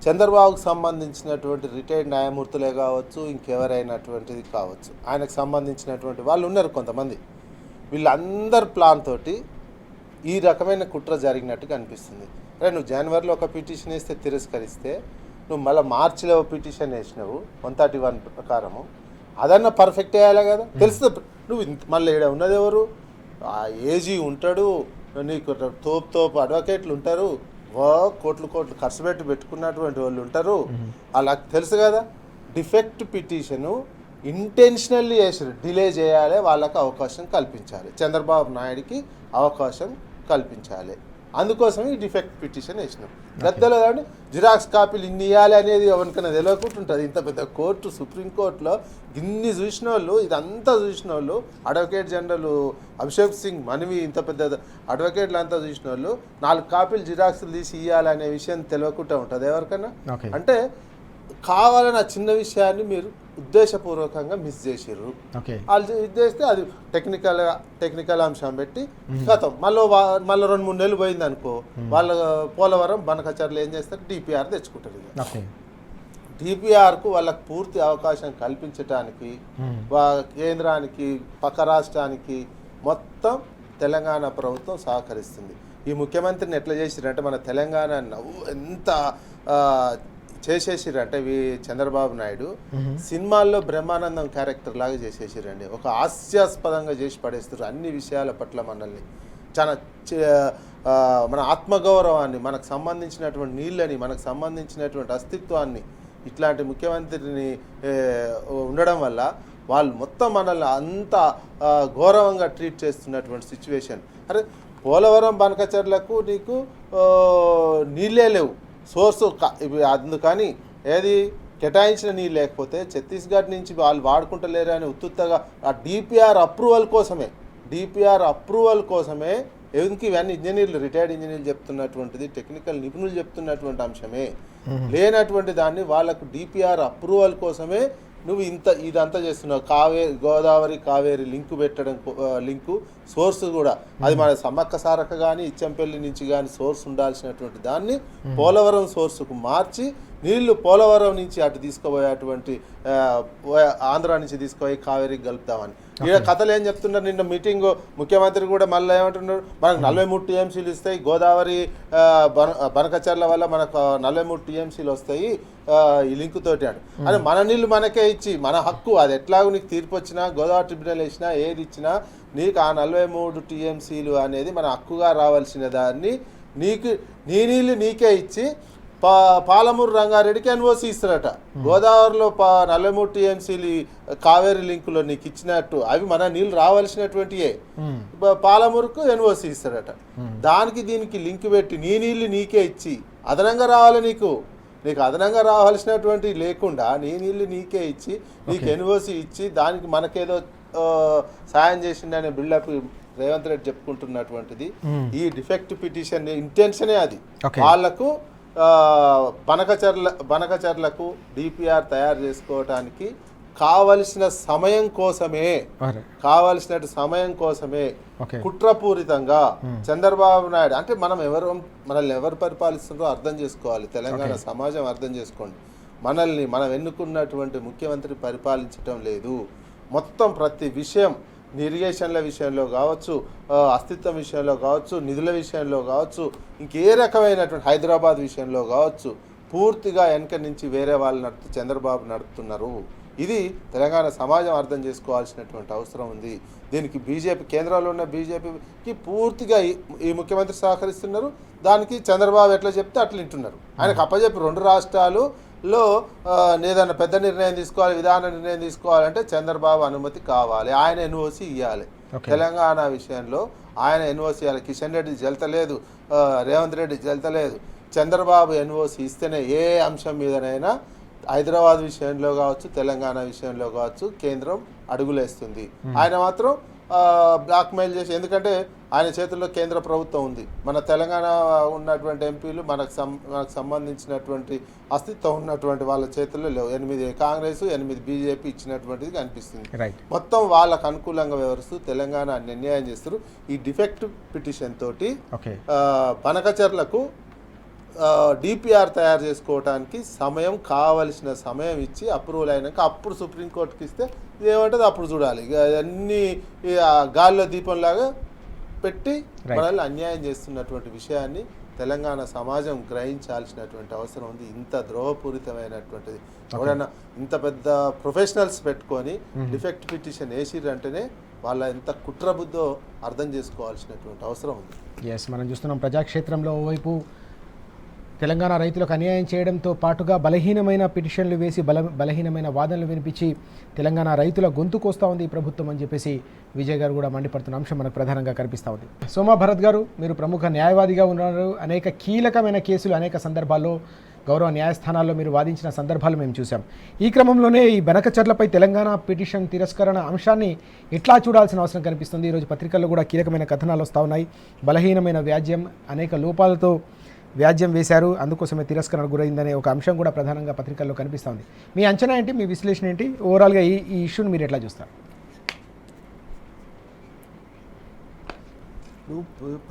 చంద్రబాబుకు సంబంధించినటువంటి రిటైర్డ్ న్యాయమూర్తులే కావచ్చు, ఇంకెవరైనటువంటిది కావచ్చు, ఆయనకు సంబంధించినటువంటి వాళ్ళు ఉన్నారు కొంతమంది. వీళ్ళందరి ప్లాన్ తోటి ఈ రకమైన కుట్ర జరిగినట్టు కనిపిస్తుంది. అరే నువ్వు జనవరిలో ఒక పిటిషన్ వేస్తే తిరస్కరిస్తే నువ్వు మళ్ళీ మార్చిలో పిటిషన్ వేసినావు 131 ప్రకారము, అదన్నా పర్ఫెక్ట్ వేయాలి కదా. తెలుస్తుంది నువ్వు మళ్ళీ ఇక్కడ ఉన్నది ఎవరు, ఏజీ ఉంటాడు, నీకు తోపు అడ్వకేట్లు ఉంటారు, కోట్లు ఖర్చు పెట్టుకున్నటువంటి వాళ్ళు ఉంటారు, అలా తెలుసు కదా. డిఫెక్ట్ పిటిషను ఇంటెన్షనల్లీ చేసారు, డిలే చేయాలి, వాళ్ళకి అవకాశం కల్పించాలి, చంద్రబాబు నాయుడికి అవకాశం కల్పించాలి. అందుకోసం ఈ డిఫెక్ట్ పిటిషన్ వేసినాం. గద్దలేదండి జిరాక్స్ కాపీలు ఇన్ని ఇవ్వాలి అనేది ఎవరికైనా తెలియకుంటుంటుంది. ఇంత పెద్ద కోర్టు, సుప్రీంకోర్టులో ఇన్ని చూసిన వాళ్ళు, ఇదంతా చూసిన వాళ్ళు, అడ్వకేట్ జనరల్ అభిషేక్ సింగ్ మనవి, ఇంత పెద్ద అడ్వకేట్లు అంతా చూసిన వాళ్ళు 4 కాపీలు జిరాక్స్లు తీసి ఇవ్వాలనే విషయం తెలియకుండా ఉంటుంది ఎవరికైనా. అంటే కావాలని ఆ చిన్న విషయాన్ని మీరు ఉద్దేశపూర్వకంగా మిస్ చేసిర్రు. వాళ్ళు ఇది చేస్తే అది టెక్నికల్ అంశం పెట్టి గతం మళ్ళీ 2-3 నెలలు పోయింది అనుకో, వాళ్ళ పోలవరం బనకచర్లు ఏం చేస్తారు, డిపిఆర్ తెచ్చుకుంటారు. డిపిఆర్కు వాళ్ళకు పూర్తి అవకాశం కల్పించడానికి కేంద్రానికి పక్క రాష్ట్రానికి మొత్తం తెలంగాణ ప్రభుత్వం సహకరిస్తుంది. ఈ ముఖ్యమంత్రిని ఎట్లా చేసిరంటే మన తెలంగాణ ఎంత చేసేసిరంటే చంద్రబాబు నాయుడు సినిమాల్లో బ్రహ్మానందం క్యారెక్టర్ లాగా చేసేసిరండి. ఒక హాస్యాస్పదంగా చేసి పడేస్తారు అన్ని విషయాల పట్ల మనల్ని. చాలా మన ఆత్మగౌరవాన్ని, మనకు సంబంధించినటువంటి నీళ్ళని, మనకు సంబంధించినటువంటి అస్తిత్వాన్ని ఇట్లాంటి ముఖ్యమంత్రిని ఉండడం వల్ల వాళ్ళు మొత్తం మనల్ని అంత గౌరవంగా ట్రీట్ చేస్తున్నటువంటి సిచ్యువేషన్. అరే పోలవరం బనకచర్లకు నీకు నీళ్ళే లేవు, సోర్సు అందుకని ఏది కేటాయించిన నీళ్ళు లేకపోతే ఛత్తీస్గఢ్ నుంచి వాళ్ళు వాడుకుంటలేరు అని ఉత్తుత్తగా ఆ డిపిఆర్ అప్రూవల్ కోసమే ఎందుకు ఇవన్నీ ఇంజనీర్లు రిటైర్డ్ ఇంజనీర్లు చెప్తున్నటువంటిది టెక్నికల్ నిపుణులు చెప్తున్నటువంటి అంశమే లేనటువంటి దాన్ని వాళ్ళకు డిపిఆర్ అప్రూవల్ కోసమే నువ్వు ఇదంతా చేస్తున్నావు. గోదావరి కావేరి లింకు పెట్టడం లింకు సోర్స్ కూడా అది మన సమ్మక్క సారక్క కానీ ఇచ్చంపల్లి నుంచి కానీ సోర్స్ ఉండాల్సినటువంటి దాన్ని పోలవరం సోర్సుకు మార్చి నీళ్లు పోలవరం నుంచి అటు తీసుకుపోయేటువంటి ఆంధ్ర నుంచి తీసుకుపోయి కావేరికి కలుపుతామని ఈడ కథలు ఏం చెప్తున్నారు. నిన్న మీటింగ్ ముఖ్యమంత్రి కూడా మళ్ళీ ఏమంటున్నారు, మనకు 43 టీఎంసీలు ఇస్తాయి, గోదావరి బనకచర్ల వల్ల మనకు 43 టీఎంసీలు వస్తాయి ఈ లింకు తోటి అని మన నీళ్ళు మనకే ఇచ్చి మన హక్కు అది ఎట్లాగో నీకు తీర్పు వచ్చినా గోదావరి ట్రిబ్యునల్ వేసినా ఏది ఇచ్చినా నీకు ఆ 43 టీఎంసీలు అనేది మన హక్కుగా రావాల్సిన దాన్ని నీ నీళ్ళు నీకే ఇచ్చి పాలమూరు రంగారెడ్డికి ఎన్ఓసి ఇస్తారట. గోదావరిలో 43 టీఎంసీలు కావేరీ లింకులో నీకు ఇచ్చినట్టు అవి మన నీళ్ళు రావాల్సినటువంటివే పాలమూరుకు ఎన్ఓసి ఇస్తారట. దానికి దీనికి లింక్ పెట్టి నీ నీళ్ళు నీకే ఇచ్చి అదనంగా రావాలి నీకు అదనంగా రావాల్సినటువంటి లేకుండా నీ నీళ్ళు నీకే ఇచ్చి నీకు ఎన్ఓసి ఇచ్చి దానికి మనకేదో సాయం చేసిండనే బిల్డప్ రేవంత్ రెడ్డి చెప్పుకుంటున్నటువంటిది ఈ డిఫెక్ట్ పిటిషన్ ఇంటెన్షనే అది. వాళ్లకు బనకచర్లకు డిపిఆర్ తయారు చేసుకోవటానికి కావలసిన సమయం కోసమే కుట్రపూరితంగా చంద్రబాబు నాయుడు అంటే మనల్ని ఎవరు పరిపాలిస్తున్నారో అర్థం చేసుకోవాలి. తెలంగాణ సమాజం అర్థం చేసుకోండి. మనం ఎన్నుకున్నటువంటి ముఖ్యమంత్రి పరిపాలించటం లేదు. మొత్తం ప్రతి విషయం ఇరిగేషన్ల విషయంలో కావచ్చు, అస్తిత్వం విషయంలో కావచ్చు, నిధుల విషయంలో కావచ్చు, ఇంకే రకమైనటువంటి హైదరాబాద్ విషయంలో కావచ్చు పూర్తిగా వెనక నుంచి వేరే వాళ్ళు చంద్రబాబు నడుపుతున్నారు. ఇది తెలంగాణ సమాజం అర్థం చేసుకోవాల్సినటువంటి అవసరం ఉంది. దీనికి బీజేపీ కేంద్రంలో ఉన్న బీజేపీకి పూర్తిగా ఈ ముఖ్యమంత్రి సహకరిస్తున్నారు. దానికి చంద్రబాబు ఎట్లా చెప్తే అట్లా వింటున్నారు. ఆయనకు అప్పచెప్పి 2 రాష్ట్రాలలో ఏదైనా పెద్ద నిర్ణయం తీసుకోవాలి, విధాన నిర్ణయం తీసుకోవాలంటే చంద్రబాబు అనుమతి కావాలి, ఆయన ఎన్ఓసి ఇవ్వాలి. తెలంగాణ విషయంలో ఆయన ఎన్ఓసి ఇవ్వాలి. కిషన్ రెడ్డి జల్తలేదు, రేవంత్ రెడ్డి జల్తలేదు. చంద్రబాబు ఎన్ఓసి ఇస్తేనే ఏ అంశం మీదనైనా హైదరాబాద్ విషయంలో కావచ్చు, తెలంగాణ విషయంలో కావచ్చు కేంద్రం అడుగులేస్తుంది. ఆయన మాత్రం బ్లాక్మెయిల్ చేసి, ఎందుకంటే ఆయన చేతుల్లో కేంద్ర ప్రభుత్వం ఉంది. మన తెలంగాణ ఉన్నటువంటి ఎంపీలు మనకు సంబంధించినటువంటి అస్తిత్వం ఉన్నటువంటి వాళ్ళ చేతుల్లో లేవు. 8 కాంగ్రెస్ 8 బీజేపీ ఇచ్చినటువంటిది కనిపిస్తుంది. మొత్తం వాళ్ళకు అనుకూలంగా వ్యవహరిస్తూ తెలంగాణ అన్యాయం చేస్తారు. ఈ డిఫెక్ట్ పిటిషన్ తోటి బనకచర్లకు డిపిఆర్ తయారు చేసుకోవడానికి కావలసిన సమయం ఇచ్చి అప్రూవల్ అయినాక అప్పుడు సుప్రీంకోర్టుకి ఇస్తే ఇదేమంటుంది అప్పుడు చూడాలి. ఇక అన్నీ గాల్లో దీపంలాగా పెట్టి మనల్ని అన్యాయం చేస్తున్నటువంటి విషయాన్ని తెలంగాణ సమాజం గ్రహించాల్సినటువంటి అవసరం ఉంది. ఇంత ద్రోహపూరితమైనటువంటిది ఎవరైనా ఇంత పెద్ద ప్రొఫెషనల్స్ పెట్టుకొని డిఫెక్ట్ పిటిషన్ వేసిరంటేనే వాళ్ళ ఎంత కుట్రబుద్ధో అర్థం చేసుకోవాల్సినటువంటి అవసరం ఉంది. మనం చూస్తున్నాం ప్రజాక్షేత్రంలో ఓవైపు తెలంగాణ రైతులకు అన్యాయం చేయడంతో పాటుగా బలహీనమైన పిటిషన్లు వేసి బలహీనమైన వాదనలు వినిపించి తెలంగాణ రైతుల గొంతు కోస్తా ఉంది ఈ ప్రభుత్వం అని చెప్పేసి విజయ్ గారు కూడా మండిపడుతున్న అంశం మనకు ప్రధానంగా కనిపిస్తూ ఉంది. సోమా భరత్ గారు, మీరు ప్రముఖ న్యాయవాదిగా ఉన్నారు. అనేక కీలకమైన కేసులు అనేక సందర్భాల్లో గౌరవ న్యాయస్థానాల్లో మీరు వాదించిన సందర్భాలు మేము చూసాం. ఈ క్రమంలోనే ఈ బనకచర్లపై తెలంగాణ పిటిషన్ తిరస్కరణ అంశాన్ని ఎట్లా చూడాల్సిన అవసరం కనిపిస్తుంది. ఈరోజు పత్రికల్లో కూడా కీలకమైన కథనాలు వస్తూ ఉన్నాయి. బలహీనమైన వ్యాజ్యం, అనేక లోపాలతో వ్యాజ్యం వేశారు, అందుకోసమే తిరస్కరణ గురైందనే ఒక అంశం కూడా ప్రధానంగా పత్రికల్లో కనిపిస్తూ ఉంది. మీ అంచనా ఏంటి, మీ విశ్లేషణ ఏంటి? ఓవరాల్గా ఈ ఇష్యూని మీరు ఎట్లా చూస్తారు?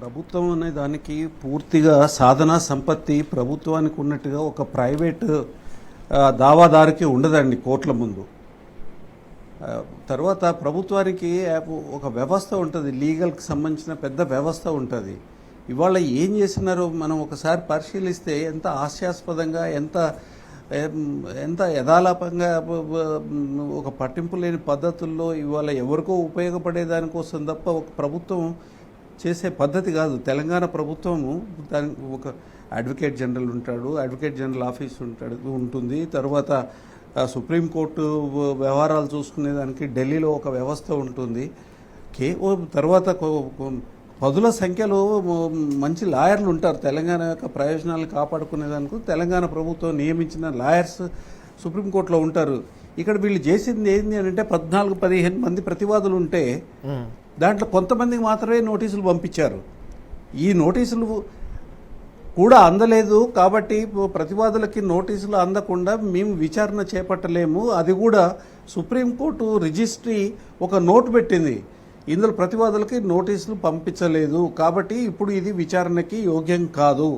ప్రభుత్వం అనే దానికి పూర్తిగా సాధనా సంపత్తి ప్రభుత్వానికి ఉన్నట్టుగా ఒక ప్రైవేట్ దావాదారికి ఉండదండి కోర్టుల ముందు. తర్వాత ప్రభుత్వానికి ఒక వ్యవస్థ ఉంటుంది, లీగల్కి సంబంధించిన పెద్ద వ్యవస్థ ఉంటుంది. ఇవాళ ఏం చేసినారో మనం ఒకసారి పరిశీలిస్తే ఎంత హాస్యాస్పదంగా, ఎంత యథాలాపంగా, ఒక పట్టింపు లేని పద్ధతుల్లో ఇవాళ ఎవరికో ఉపయోగపడేదానికోసం తప్ప ఒక ప్రభుత్వం చేసే పద్ధతి కాదు. తెలంగాణ ప్రభుత్వము దానికి ఒక అడ్వకేట్ జనరల్ ఉంటాడు, అడ్వకేట్ జనరల్ ఆఫీస్ ఉంటుంది. తర్వాత సుప్రీంకోర్టు వ్యవహారాలు చూసుకునేదానికి ఢిల్లీలో ఒక వ్యవస్థ ఉంటుంది. తర్వాత పదుల సంఖ్యలో మంచి లాయర్లు ఉంటారు. తెలంగాణ యొక్క ప్రయోజనాలు కాపాడుకునేదానికి తెలంగాణ ప్రభుత్వం నియమించిన లాయర్స్ సుప్రీంకోర్టులో ఉంటారు. ఇక్కడ వీళ్ళు చేసింది ఏంటి అని అంటే 14-15 మంది ప్రతివాదులు ఉంటే దాంట్లో కొంతమందికి మాత్రమే నోటీసులు పంపించారు. ఈ నోటీసులు కూడా అందలేదు కాబట్టి ప్రతివాదులకి నోటీసులు అందకుండా మేము విచారణ చేపట్టలేము. అది కూడా సుప్రీంకోర్టు రిజిస్ట్రీ ఒక నోటు పెట్టింది, ఇందులో ప్రతివాదులకి నోటీసులు పంపించలేదు కాబట్టి ఇప్పుడు ఇది విచారణకి యోగ్యం కాదు,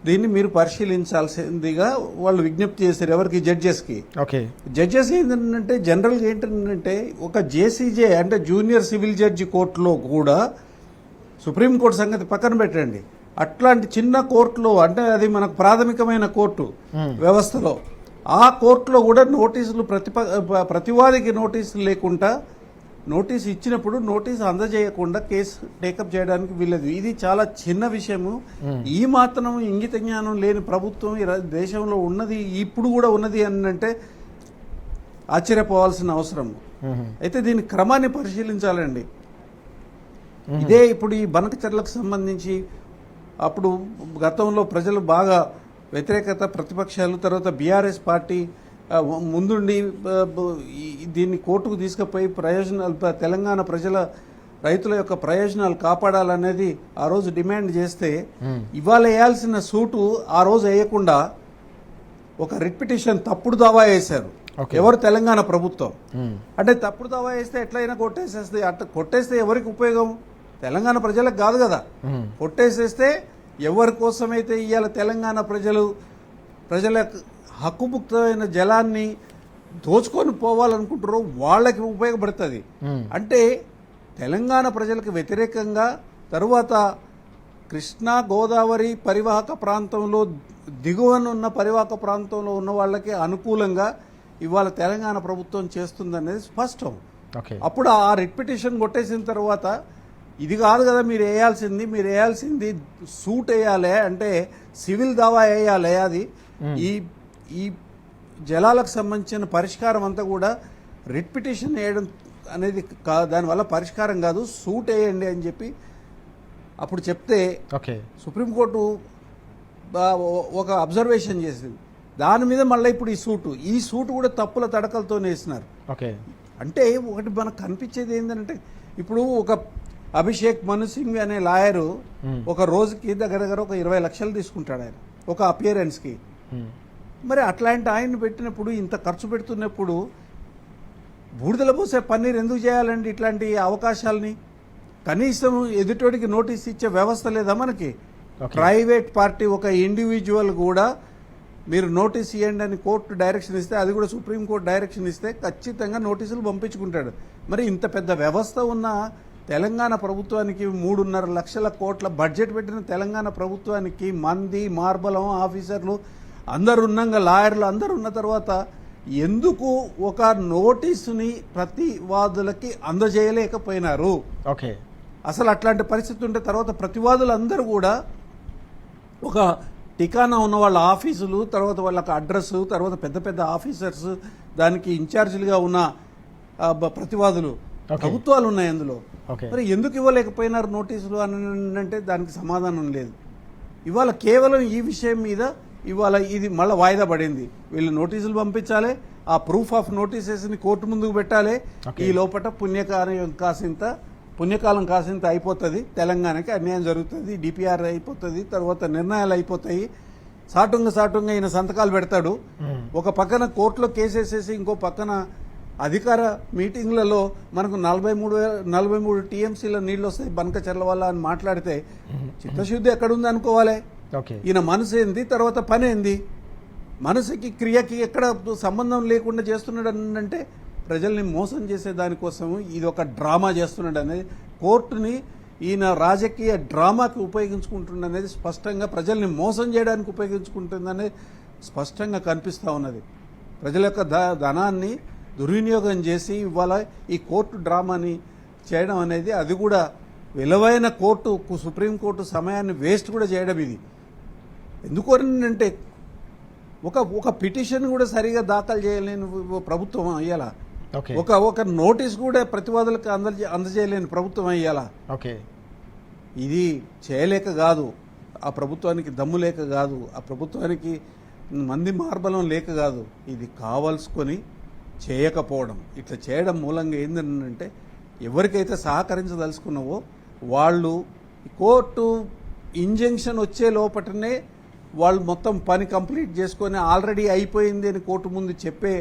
దీన్ని మీరు పరిశీలించాల్సిందిగా వాళ్ళు విజ్ఞప్తి చేశారు. ఎవరికి? జడ్జెస్కి. ఓకే. జడ్జెస్ ఏంటంటే జనరల్గా ఏంటంటే ఒక జేసీజే అంటే జూనియర్ సివిల్ జడ్జి కోర్టులో కూడా, సుప్రీంకోర్టు సంగతి పక్కన పెట్టండి, అట్లాంటి చిన్న కోర్టులో అంటే అది మనకు ప్రాథమికమైన కోర్టు వ్యవస్థలో, ఆ కోర్టులో కూడా నోటీసులు ప్రతివాదికి నోటీసులు లేకుండా నోటీసు ఇచ్చినప్పుడు నోటీసు అందజేయకుండా కేసు టేకప్ చేయడానికి వీలదు. ఇది చాలా చిన్న విషయము. ఈ మాత్రం ఇంగిత జ్ఞానం లేని ప్రభుత్వం ఈ దేశంలో ఉన్నది, ఇప్పుడు కూడా ఉన్నది అని అంటే ఆశ్చర్యపోవాల్సిన అవసరం. అయితే దీని క్రమాన్ని పరిశీలించాలండి. ఇదే ఇప్పుడు ఈ బనకచర్లకు సంబంధించి అప్పుడు గతంలో ప్రజలు బాగా వ్యతిరేకత, ప్రతిపక్షాలు, తర్వాత బీఆర్ఎస్ పార్టీ ముందుండి దీన్ని కోర్టుకు తీసుకుపోయి ప్రయోజనాలు, తెలంగాణ ప్రజల రైతుల యొక్క ప్రయోజనాలు కాపాడాలనేది ఆ రోజు డిమాండ్ చేస్తే, ఇవాళ వేయాల్సిన సూటు ఆ రోజు వేయకుండా ఒక రిట్ పిటిషన్ తప్పుడు దావా వేశారు. ఎవరు? తెలంగాణ ప్రభుత్వం. అంటే తప్పుడు దావా వేస్తే ఎట్లయినా కొట్టేసేస్తే, అట్లా కొట్టేస్తే ఎవరికి ఉపయోగం? తెలంగాణ ప్రజలకు కాదు కదా. కొట్టేసేస్తే ఎవరి కోసమైతే ఇవాళ తెలంగాణ ప్రజల హక్కుముక్తమైన జలాన్ని దోచుకొని పోవాలనుకుంటారో వాళ్ళకి ఉపయోగపడుతుంది. అంటే తెలంగాణ ప్రజలకు వ్యతిరేకంగా, తరువాత కృష్ణా గోదావరి పరివాహక ప్రాంతంలో దిగువన ఉన్న పరివాహక ప్రాంతంలో ఉన్న వాళ్ళకి అనుకూలంగా ఇవాళ తెలంగాణ ప్రభుత్వం చేస్తుందనేది స్పష్టం. అప్పుడు ఆ రిట్ పిటిషన్ కొట్టేసిన తర్వాత ఇది కాదు కదా మీరు వేయాల్సింది సూట్ వేయాలి, అంటే సివిల్ దావా వేయాలి. అది ఈ జలాలకు సంబంధించిన పరిష్కారం అంతా కూడా రిట్ పిటిషన్ వేయడం అనేది దానివల్ల పరిష్కారం కాదు, సూట్ వేయండి అని చెప్పి అప్పుడు చెప్తే సుప్రీంకోర్టు ఒక అబ్జర్వేషన్ చేసింది. దాని మీద మళ్ళీ ఇప్పుడు ఈ సూటు కూడా తప్పుల తడకలతో వేసినారు. అంటే ఒకటి మనకు కనిపించేది ఏంటంటే, ఇప్పుడు ఒక అభిషేక్ మను సింగ్ అనే లాయరు ఒక రోజుకి దగ్గర ఒక 20 లక్షలు తీసుకుంటాడు ఆయన ఒక అపియరెన్స్కి. మరి అట్లాంటి ఆయన్ని పెట్టినప్పుడు, ఇంత ఖర్చు పెడుతున్నప్పుడు బూడిదల పోసే పన్నీర్ ఎందుకు చేయాలండి? ఇట్లాంటి అవకాశాలని కనీసం ఎదుటోడికి నోటీస్ ఇచ్చే వ్యవస్థ లేదా మనకి? ప్రైవేట్ పార్టీ ఒక ఇండివిజువల్ కూడా మీరు నోటీస్ ఇవ్వండి అని కోర్టు డైరెక్షన్ ఇస్తే, అది కూడా సుప్రీంకోర్టు డైరెక్షన్ ఇస్తే ఖచ్చితంగా నోటీసులు పంపించుకుంటాడు. మరి ఇంత పెద్ద వ్యవస్థ ఉన్న తెలంగాణ ప్రభుత్వానికి 3.5 లక్షల కోట్ల బడ్జెట్ పెట్టిన తెలంగాణ ప్రభుత్వానికి మంది మార్బలం ఆఫీసర్లు అందరు ఉన్నంగా, లాయర్లు అందరు ఉన్న తర్వాత ఎందుకు ఒక నోటీసుని ప్రతివాదులకి అందజేయలేకపోయినారు? అసలు అట్లాంటి పరిస్థితి ఉంటే తర్వాత ప్రతివాదులు అందరూ కూడా ఒక టికానా ఉన్న వాళ్ళ ఆఫీసులు, తర్వాత వాళ్ళకి అడ్రస్, తర్వాత పెద్ద పెద్ద ఆఫీసర్స్, దానికి ఇన్ఛార్జీలుగా ఉన్న ప్రతివాదులు, ప్రభుత్వాలు ఉన్నాయి అందులో. మరి ఎందుకు ఇవ్వలేకపోయినారు నోటీసులు అని అంటే దానికి సమాధానం లేదు. ఇవాళ కేవలం ఈ విషయం మీద ఇవాళ ఇది మళ్ళీ వాయిదా పడింది. వీళ్ళు నోటీసులు పంపించాలి, ఆ ప్రూఫ్ ఆఫ్ నోటీసెస్ని కోర్టు ముందుకు పెట్టాలి. ఈ లోపల పుణ్యకాలం కాసింత అయిపోతుంది, తెలంగాణకి అన్యాయం జరుగుతుంది, డిపిఆర్ అయిపోతుంది, తర్వాత నిర్ణయాలు అయిపోతాయి. సాటుంగా ఈయన సంతకాలు పెడతాడు. ఒక పక్కన కోర్టులో కేసేసేసి ఇంకో పక్కన అధికార మీటింగ్లలో మనకు 43 టీఎంసీల నీళ్ళు వస్తాయి బనకచర్ల వల్ల అని మాట్లాడితే చిత్తశుద్ధి ఎక్కడుంది అనుకోవాలి. ఈయన మనసు ఏంది, తర్వాత పని ఏంది? మనసుకి క్రియకి ఎక్కడ సంబంధం లేకుండా చేస్తున్నాడు అంటే ప్రజల్ని మోసం చేసే దానికోసం ఇది ఒక డ్రామా చేస్తున్నాడు అనేది, కోర్టుని ఈయన రాజకీయ డ్రామాకి ఉపయోగించుకుంటుండనేది స్పష్టంగా, ప్రజల్ని మోసం చేయడానికి ఉపయోగించుకుంటుందనేది స్పష్టంగా కనిపిస్తూ ఉన్నది. ప్రజల యొక్క ధనాన్ని దుర్వినియోగం చేసి ఇవాళ ఈ కోర్టు డ్రామాని చేయడం అనేది, అది కూడా విలువైన సుప్రీంకోర్టు సమయాన్ని వేస్ట్ కూడా చేయడం. ఇది ఎందుకంటే ఒక పిటిషన్ కూడా సరిగా దాఖలు చేయలేని ప్రభుత్వం అయ్యాలా, ఒక నోటీస్ కూడా ప్రతివాదులకు అందజేయలేని ప్రభుత్వం అయ్యాలా. ఇది చేయలేక కాదు, ఆ ప్రభుత్వానికి దమ్ము లేక కాదు, ఆ ప్రభుత్వానికి మంది మార్బలం లేక కాదు, ఇది కావాల్సుకొని చేయకపోవడం. ఇట్లా చేయడం మూలంగా ఏంటంటే ఎవరికైతే సహకరించదలుచుకున్నావో వాళ్ళు కోర్టు ఇంజంక్షన్ వచ్చే లోపటనే వాళ్ళు మొత్తం పని కంప్లీట్ చేసుకొని ఆల్రెడీ అయిపోయింది అని కోర్టు ముందు చెప్పే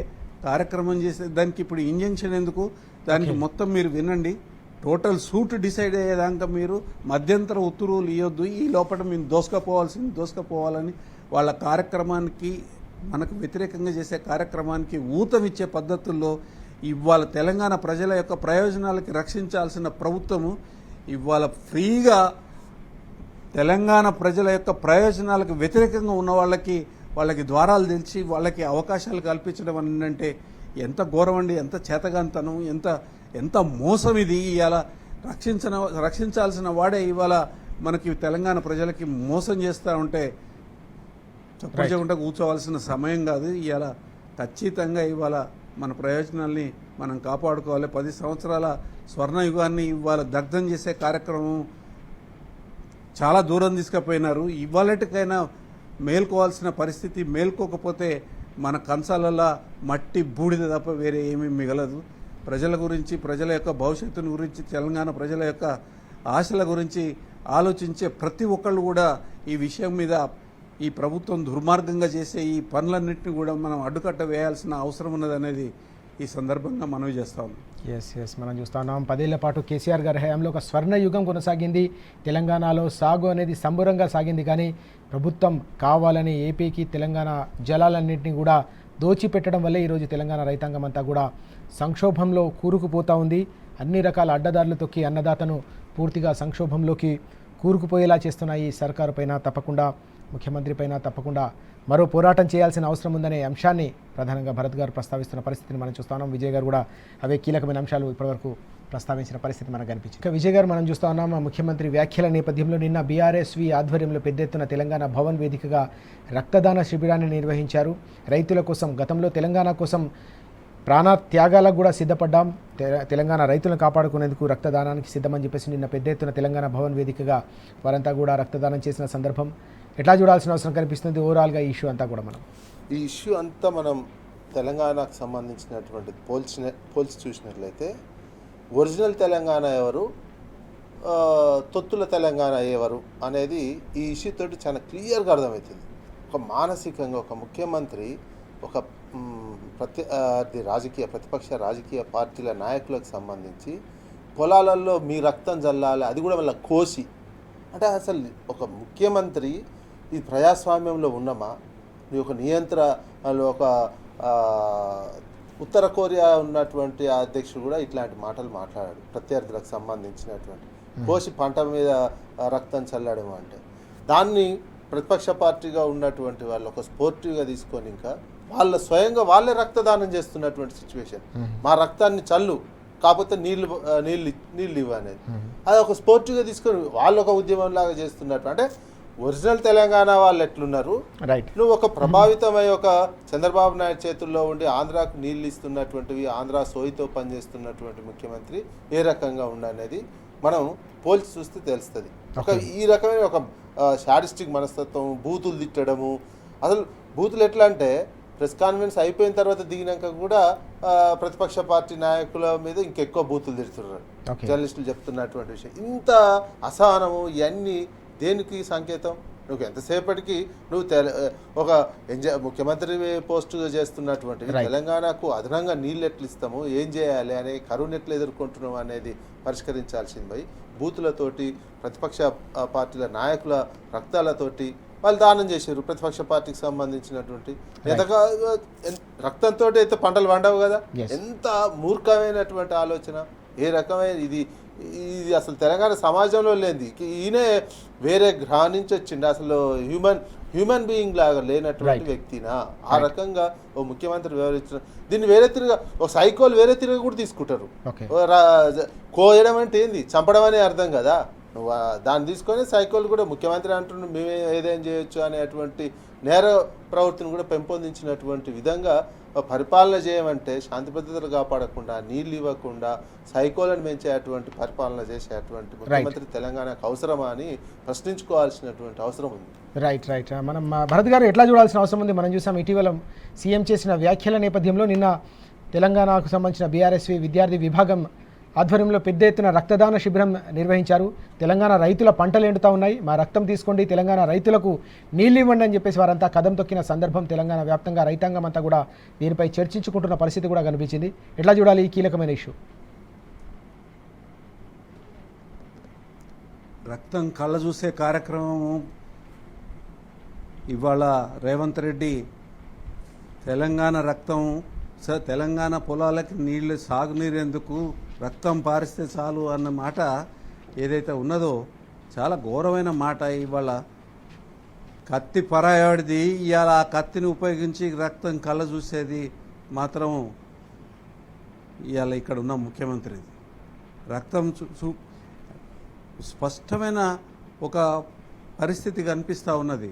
కార్యక్రమం చేసే దానికి ఇప్పుడు ఇంజంక్షన్ ఎందుకు? దానికి మొత్తం మీరు వినండి, టోటల్ సూట్ డిసైడ్ అయ్యేదాకా మీరు మధ్యంతర ఉత్తర్వులు ఇవ్వద్దు, ఈ లోపల మేము దోసుకపోవాలని వాళ్ళ కార్యక్రమానికి, మనకు వ్యతిరేకంగా చేసే కార్యక్రమానికి ఊతమిచ్చే పద్ధతుల్లో ఇవాళ తెలంగాణ ప్రజల యొక్క ప్రయోజనాలకి రక్షించాల్సిన ప్రభుత్వము ఇవాళ ఫ్రీగా తెలంగాణ ప్రజల యొక్క ప్రయోజనాలకు వ్యతిరేకంగా ఉన్న వాళ్ళకి ద్వారాలు తెచ్చి వాళ్ళకి అవకాశాలు కల్పించడం అంటే ఎంత ఘోరం అండి, ఎంత చేతగాంతనం, ఎంత మోసం ఇది. ఇవాళ రక్షించాల్సిన వాడే ఇవాళ మనకి తెలంగాణ ప్రజలకి మోసం చేస్తూ ఉంటే చెప్పకుండా కూర్చోవలసిన సమయం కాదు. ఇవాళ ఖచ్చితంగా ఇవాళ మన ప్రయోజనాల్ని మనం కాపాడుకోవాలి. 10 సంవత్సరాల స్వర్ణయుగాన్ని ఇవాళ దగ్ధం చేసే కార్యక్రమం చాలా దూరం తీసుకుపోయినారు. ఇవాళటికైనా మేల్కోవాల్సిన పరిస్థితి, మేల్కోకపోతే మన కంచాలలో మట్టి బూడిద తప్ప వేరే ఏమీ మిగలదు. ప్రజల గురించి, ప్రజల యొక్క భవిష్యత్తుని గురించి, తెలంగాణ ప్రజల యొక్క ఆశల గురించి ఆలోచించే ప్రతి ఒక్కళ్ళు కూడా ఈ విషయం మీద ఈ ప్రభుత్వం దుర్మార్గంగా చేసే ఈ పనులన్నింటినీ కూడా మనం అడ్డుకట్ట వేయాల్సిన అవసరం ఉన్నదనేది ఈ సందర్భంగా మనవి చేస్తాం. ఎస్ మనం చూస్తా ఉన్నాం 10 ఏళ్ల పాటు కేసీఆర్ గారి హయాంలో ఒక స్వర్ణ యుగం కొనసాగింది. తెలంగాణలో సాగు అనేది సంబరంగా సాగింది. కానీ ప్రభుత్వం కావాలని ఏపీకి తెలంగాణ జలాలన్నింటినీ కూడా దోచిపెట్టడం వల్లే ఈరోజు తెలంగాణ రైతాంగం అంతా కూడా సంక్షోభంలో కూరుకుపోతూ ఉంది. అన్ని రకాల అడ్డదారులు తొక్కి అన్నదాతను పూర్తిగా సంక్షోభంలోకి కూరుకుపోయేలా చేస్తున్న ఈ సర్కారు పైన తప్పకుండా, ముఖ్యమంత్రి పైన తప్పకుండా మరో పోరాటం చేయాల్సిన అవసరం ఉందనే అంశాన్ని ప్రధానంగా భరత్ గారు ప్రస్తావిస్తున్న పరిస్థితిని మనం చూస్తున్నాం. విజయ్ గారు కూడా అవే కీలకమైన అంశాలు ఇప్పటివరకు ప్రస్తావించిన పరిస్థితి మనకు కనిపించింది. ఇక విజయ్ గారు మనం చూస్తా ఉన్నాం, ముఖ్యమంత్రి వ్యాఖ్యల నేపథ్యంలో నిన్న బీఆర్ఎస్వి ఆధ్వర్యంలో పెద్ద ఎత్తున తెలంగాణ భవన్ వేదికగా రక్తదాన శిబిరాన్ని నిర్వహించారు. రైతుల కోసం, గతంలో తెలంగాణ కోసం ప్రాణత్యాగాలకు కూడా సిద్ధపడ్డాం, తెలంగాణ రైతులను కాపాడుకునేందుకు రక్తదానానికి సిద్ధమని చెప్పేసి నిన్న పెద్ద ఎత్తున తెలంగాణ భవన్ వేదికగా వారంతా కూడా రక్తదానం చేసిన సందర్భం ఎట్లా చూడాల్సిన అవసరం కనిపిస్తుంది? ఓవరాల్గా ఈ ఇష్యూ అంతా కూడా ఈ ఇష్యూ అంతా మనం తెలంగాణకు సంబంధించినటువంటి పోల్చి చూసినట్లయితే ఒరిజినల్ తెలంగాణ ఎవరు, తొత్తుల తెలంగాణ ఎవరు అనేది ఈ ఇష్యూ తోటి చాలా క్లియర్గా అర్థమవుతుంది. ఒక మానసికంగా ఒక ముఖ్యమంత్రి ఒక ప్రతిపక్ష రాజకీయ పార్టీల నాయకులకు సంబంధించి పొలాలలో మీ రక్తం జల్లాలి, అది కూడా వాళ్ళ కోసి అంటే అసలు ఒక ముఖ్యమంత్రి ఈ ప్రజాస్వామ్యంలో ఉన్నమా? నీ ఒక నియంత్రణలో ఒక ఉత్తర కొరియా ఉన్నటువంటి అధ్యక్షుడు కూడా ఇట్లాంటి మాటలు మాట్లాడాడు. ప్రత్యర్థులకు సంబంధించినటువంటి కోసి పంట మీద రక్తం చల్లడం అంటే దాన్ని ప్రతిపక్ష పార్టీగా ఉన్నటువంటి వాళ్ళు ఒక స్పోర్టివ్గా తీసుకొని ఇంకా స్వయంగా వాళ్ళే రక్తదానం చేస్తున్నటువంటి సిచ్యువేషన్. మా రక్తాన్ని చల్లు, కాకపోతే నీళ్ళు ఇవ్వ అనేది అది ఒక స్పోర్టివ్గా తీసుకొని వాళ్ళు ఒక ఉద్యమం లాగా చేస్తున్నట్టు. అంటే ఒరిజినల్ తెలంగాణ వాళ్ళు ఎట్లున్నారు, నువ్వు ఒక ప్రభావితమై ఒక చంద్రబాబు నాయుడు చేతుల్లో ఉండి ఆంధ్రాకు నీళ్ళు ఇస్తున్నటువంటివి, ఆంధ్ర సోయితో పనిచేస్తున్నటువంటి ముఖ్యమంత్రి ఏ రకంగా ఉండనేది మనం పోల్చి చూస్తే తెలుస్తుంది. ఒక ఈ రకమైన ఒక శాడిస్టిక్ మనస్తత్వం, బూతులు తిట్టడము. అసలు బూతులు ఎట్లా అంటే ప్రెస్ కాన్ఫరెన్స్ అయిపోయిన తర్వాత దిగినాక కూడా ప్రతిపక్ష పార్టీ నాయకుల మీద ఇంకెక్కువ బూతులు తిడుతున్నారు జర్నలిస్టులు చెప్తున్నటువంటి విషయం. ఇంత అసహనము ఇవన్నీ దేనికి సంకేతం? నువ్వు ఎంతసేపటికి నువ్వు ఒక ముఖ్యమంత్రి పోస్టుగా చేస్తున్నటువంటి తెలంగాణకు అదనంగా నీళ్ళు ఎట్లు ఇస్తాము, ఏం చేయాలి అనే కరువును ఎట్లు ఎదుర్కొంటున్నాం అనేది పరిష్కరించాల్సింది పోయి బూతులతోటి, ప్రతిపక్ష పార్టీల నాయకుల రక్తాలతోటి వాళ్ళు దానం చేశారు. ప్రతిపక్ష పార్టీకి సంబంధించినటువంటి రక్తంతో అయితే పంటలు పండవు కదా. ఎంత మూర్ఖమైనటువంటి ఆలోచన, ఏ రకమైన ఇది అసలు తెలంగాణ సమాజంలో లేనిది. ఈయనే వేరే గ్రహం నుంచి వచ్చింది, అసలు హ్యూమన్ బీయింగ్ లాగా లేనటువంటి వ్యక్తినా ఆ రకంగా ఓ ముఖ్యమంత్రి వివరించిన దీన్ని వేరే తిరిగా ఒక సైకోలు వేరే తిరిగి కూడా తీసుకుంటారు. కోయడం అంటే ఏంది? చంపడం అనే అర్థం కదా. దాన్ని తీసుకొని సైకోలు కూడా ముఖ్యమంత్రి అంటున్నాడు మేమే ఏదైనా చేయొచ్చు అనేటువంటి నేర ప్రవృత్తిని కూడా పెంపొందించినటువంటి విధంగా పరిపాలన చేయమంటే శాంతి భద్రతలు కాపాడకుండా నీళ్ళు ఇవ్వకుండా సైకోలను పెంచేటువంటి పరిపాలన చేసేటువంటి ముఖ్యమంత్రి తెలంగాణకు అవసరమా అని ప్రశ్నించుకోవాల్సినటువంటి అవసరం ఉంది. రైట్ రైట్ మనం భరత్ గారు ఎట్లా చూడాల్సిన అవసరం ఉంది? మనం చూసాం ఇటీవల సీఎం చేసిన వ్యాఖ్యల నేపథ్యంలో నిన్న తెలంగాణకు సంబంధించిన బీఆర్ఎస్వి విద్యార్థి విభాగం ఆధ్వర్యంలో పెద్ద ఎత్తున రక్తదాన శిబిరం నిర్వహించారు. తెలంగాణ రైతుల పంటలు ఎండుతూ ఉన్నాయి, మా రక్తం తీసుకోండి, తెలంగాణ రైతులకు నీళ్ళు ఇవ్వండి అని చెప్పేసి వారంతా కదం తొక్కిన సందర్భం తెలంగాణ వ్యాప్తంగా రైతాంగం అంతా కూడా దీనిపై చర్చించుకుంటున్న పరిస్థితి కూడా కనిపించింది. ఎట్లా చూడాలి ఈ కీలకమైన ఇష్యూ? రక్తం కళ్ళ చూసే కార్యక్రమం ఇవాళ రేవంత్ రెడ్డి తెలంగాణ రక్తం తెలంగాణ పొలాలకి నీళ్ళు సాగునీరు ఎందుకు రక్తం పారిస్తే చాలు అన్న మాట ఏదైతే ఉన్నదో చాలా ఘోరమైన మాట. ఇవాళ కత్తి పరాయాడిది, ఇవాళ ఆ కత్తిని ఉపయోగించి రక్తం కళ్ళ చూసేది మాత్రం ఇవాళ ఇక్కడ ఉన్న ముఖ్యమంత్రిది. రక్తం స్పష్టమైన ఒక పరిస్థితి కనిపిస్తూ ఉన్నది.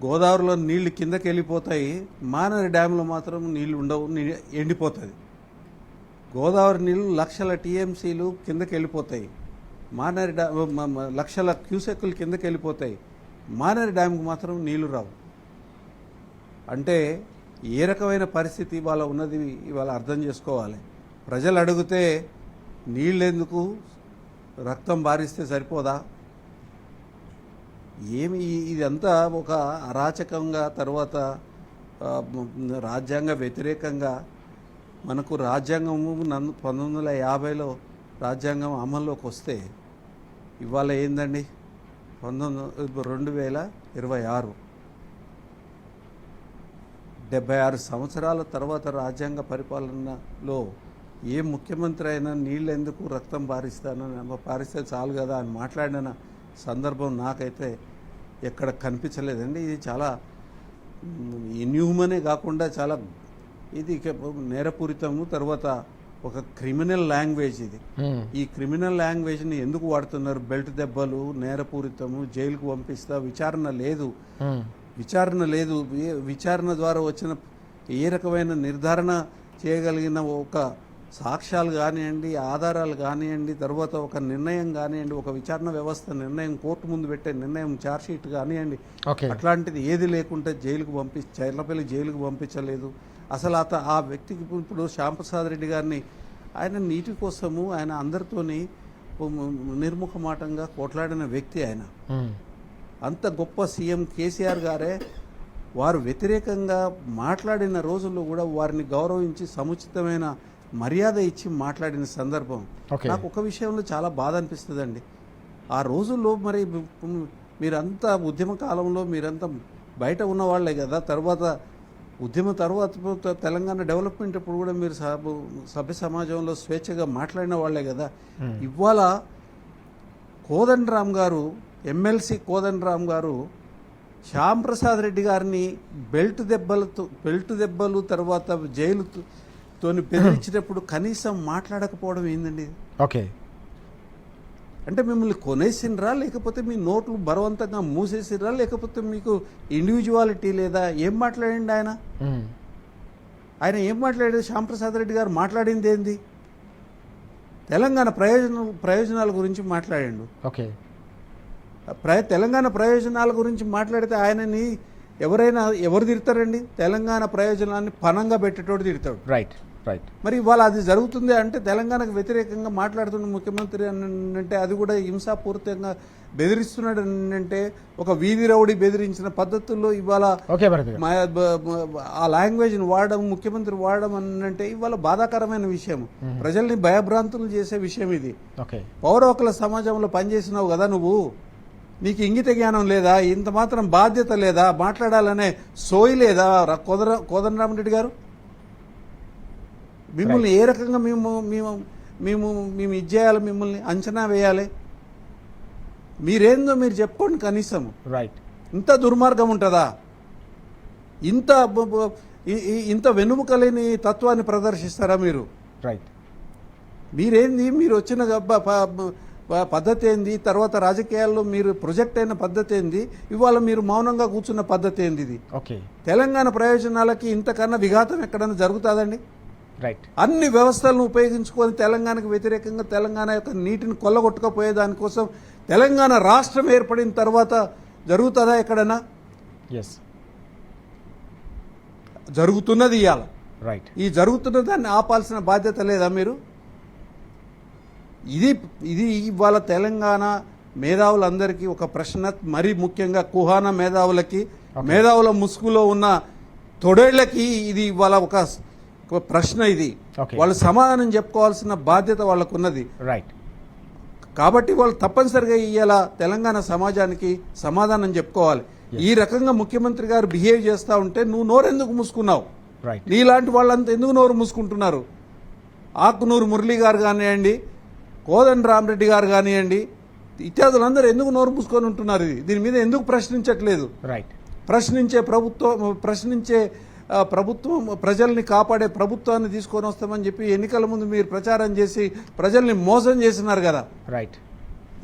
గోదావరిలో నీళ్లు కిందకి వెళ్ళిపోతాయి, మానేరు డ్యాంలో మాత్రం నీళ్లు ఉండవు, ఎండిపోతుంది. గోదావరి నీళ్లు లక్షల టీఎంసీలు కిందకి వెళ్ళిపోతాయి, మానేరు డ్యామ్ లక్షల క్యూసెక్కులు కిందకి వెళ్ళిపోతాయి, మానేరు డ్యామ్కి మాత్రం నీళ్లు రావు. అంటే ఏ రకమైన పరిస్థితి ఇవాళ ఉన్నది ఇవాళ అర్థం చేసుకోవాలి. ప్రజలు అడిగితే నీళ్ళెందుకు, రక్తం బారిస్తే సరిపోదా? ఏమి ఇదంతా ఒక అరాచకంగా, తర్వాత రాజ్యాంగ వ్యతిరేకంగా. మనకు రాజ్యాంగము 1950లో రాజ్యాంగం అమల్లోకి వస్తే ఇవాళ ఏందండి 2026, 76 సంవత్సరాల తర్వాత రాజ్యాంగ పరిపాలనలో ఏ ముఖ్యమంత్రి అయినా నీళ్ళెందుకు రక్తం పారిస్తే చాలు కదా అని మాట్లాడిన సందర్భం నాకైతే ఎక్కడ కనిపించలేదండి. ఇది చాలా ఇన్హ్యూమనే కాకుండా చాలా ఇది నేరపూరితము, తర్వాత ఒక క్రిమినల్ లాంగ్వేజ్ ఇది. ఈ క్రిమినల్ లాంగ్వేజ్ని ఎందుకు వాడుతున్నారు? బెల్ట్ దెబ్బలు, నేరపూరితము, జైలుకు పంపిస్తా, విచారణ లేదు. విచారణ ద్వారా వచ్చిన ఏ రకమైన నిర్ధారణ చేయగలిగిన ఒక సాక్ష్యాలు కానివ్వండి, ఆధారాలు కానివ్వండి, తర్వాత ఒక నిర్ణయం కానివ్వండి, ఒక విచారణ వ్యవస్థ నిర్ణయం, కోర్టు ముందు పెట్టే నిర్ణయం, ఛార్జ్షీట్ కానివ్వండి, అట్లాంటిది ఏది లేకుంటే చర్లపల్లి జైలుకు పంపించలేదు. అసలు ఆ వ్యక్తికి ఇప్పుడు శ్యాంప్రసాద్ రెడ్డి గారిని ఆయన నీటి కోసము ఆయన అందరితోని నిర్ముఖమాటంగా కొట్లాడిన వ్యక్తి. ఆయన అంత గొప్ప సీఎం కేసీఆర్ గారే వారు వ్యతిరేకంగా మాట్లాడిన రోజుల్లో కూడా వారిని గౌరవించి సముచితమైన మర్యాద ఇచ్చి మాట్లాడిన సందర్భం నాకు ఒక విషయంలో చాలా బాధ అనిపిస్తుందండి. ఆ రోజుల్లో మరి మీరంతా ఉద్యమ కాలంలో మీరంతా బయట ఉన్నవాళ్లే కదా, తర్వాత ఉద్యమ తర్వాత తెలంగాణ డెవలప్మెంట్ అప్పుడు కూడా మీరు సభ్య సమాజంలో స్వేచ్ఛగా మాట్లాడిన వాళ్లే కదా. ఇవాళ కోదండరామ్ గారు, ఎమ్మెల్సీ కోదండరామ్ గారు శ్యాంప్రసాద్ రెడ్డి గారిని బెల్ట్ దెబ్బలు తర్వాత జైలుతోని బెదిరించినప్పుడు కనీసం మాట్లాడకపోవడం ఏందండి? ఓకే, అంటే మిమ్మల్ని కొనేసినరా, లేకపోతే మీ నోట్లు బలవంతంగా మూసేసినరా, లేకపోతే మీకు ఇండివిజువాలిటీ లేదా? ఏం మాట్లాడండి ఆయన ఏం మాట్లాడాడు? శ్యాంప్రసాద్ రెడ్డి గారు మాట్లాడింది ఏంది? తెలంగాణ ప్రయోజనాల గురించి మాట్లాడాడు. ఓకే, తెలంగాణ ప్రయోజనాల గురించి మాట్లాడితే ఆయనని ఎవరు తిడతారండి? తెలంగాణ ప్రయోజనాన్ని పనంగా పెట్టేటోడు తిడతాడు. Right right. మరి ఇవాళ అది జరుగుతుంది అంటే తెలంగాణకు వ్యతిరేకంగా మాట్లాడుతున్న ముఖ్యమంత్రి అంటే అది కూడా హింసాపూరితంగా బెదిరిస్తున్నాడు అంటే ఒక వీధి రౌడీ బెదిరించిన పద్ధతుల్లో ఇవాళ ఆ లాంగ్వేజ్ని వాడడం, ముఖ్యమంత్రి వాడడం అంటే ఇవాళ బాధాకరమైన విషయం, ప్రజల్ని భయభ్రాంతులు చేసే విషయం ఇది. పౌర హక్కుల సమాజంలో పనిచేసినావు కదా నువ్వు, నీకు ఇంగిత జ్ఞానం లేదా? ఇంత మాత్రం బాధ్యత లేదా? మాట్లాడాలనే సోయి లేదా కోదండరామరెడ్డి గారు? మిమ్మల్ని ఏ రకంగా మేము ఇది చేయాలి, మిమ్మల్ని అంచనా వేయాలి? మీరేందో మీరు చెప్పుకోండి కనీసం. రైట్. ఇంత దుర్మార్గం ఉంటుందా? ఇంత వెనుముక లేని తత్వాన్ని ప్రదర్శిస్తారా మీరు? రైట్. మీరేంది? మీరు వచ్చిన పద్ధతి ఏంది, తర్వాత రాజకీయాల్లో మీరు ప్రొజెక్ట్ అయిన పద్ధతి ఏంది, ఇవాళ మీరు మౌనంగా కూర్చున్న పద్ధతి ఏంది? ఇది ఓకే, తెలంగాణ ప్రయోజనాలకి ఇంతకన్నా విఘాతం ఎక్కడైనా జరుగుతుందండి? రైట్. అన్ని వ్యవస్థలను ఉపయోగించుకొని తెలంగాణకు వ్యతిరేకంగా తెలంగాణ యొక్క నీటిని కొల్లగొట్టుకపోయే దానికోసం తెలంగాణ రాష్ట్రం ఏర్పడిన తర్వాత జరుగుతుందా ఎక్కడైనా? ఎస్, జరుగుతున్నది ఇవాళ. రైట్. ఈ జరుగుతున్న దాన్ని ఆపాల్సిన బాధ్యత లేదా మీరు? ఇది ఇవాళ తెలంగాణ మేధావులందరికీ ఒక ప్రశ్న, మరీ ముఖ్యంగా కుహానా మేధావులకి, మేధావుల ముసుగులో ఉన్న తొడేళ్లకి ఇది ఇవాళ ఒక ప్రశ్న. ఇది వాళ్ళు సమాధానం చెప్పుకోవాల్సిన బాధ్యత వాళ్ళకు ఉన్నది. రైట్. కాబట్టి వాళ్ళు తప్పనిసరిగా ఇవాళ తెలంగాణ సమాజానికి సమాధానం చెప్పుకోవాలి. ఈ రకంగా ముఖ్యమంత్రి గారు బిహేవ్ చేస్తూ ఉంటే నువ్వు నోరెందుకు మూసుకున్నావు? రైట్. నీలాంటి వాళ్ళంతా ఎందుకు నోరు మూసుకుంటున్నారు? ఆకునూరు మురళి గారు కానివ్వండి, కోదండ రామరెడ్డి గారు కానివ్వండి, ఇత్యాదులందరూ ఎందుకు నోరు మూసుకొని ఉంటున్నారు? దీని మీద ఎందుకు ప్రశ్నించట్లేదు? రైట్. ప్రశ్నించే ప్రభుత్వం ప్రజల్ని కాపాడే ప్రభుత్వాన్ని తీసుకొని వస్తామని చెప్పి ఎన్నికల ముందు మీరు ప్రచారం చేసి ప్రజల్ని మోసం చేసినారు కదా. రైట్.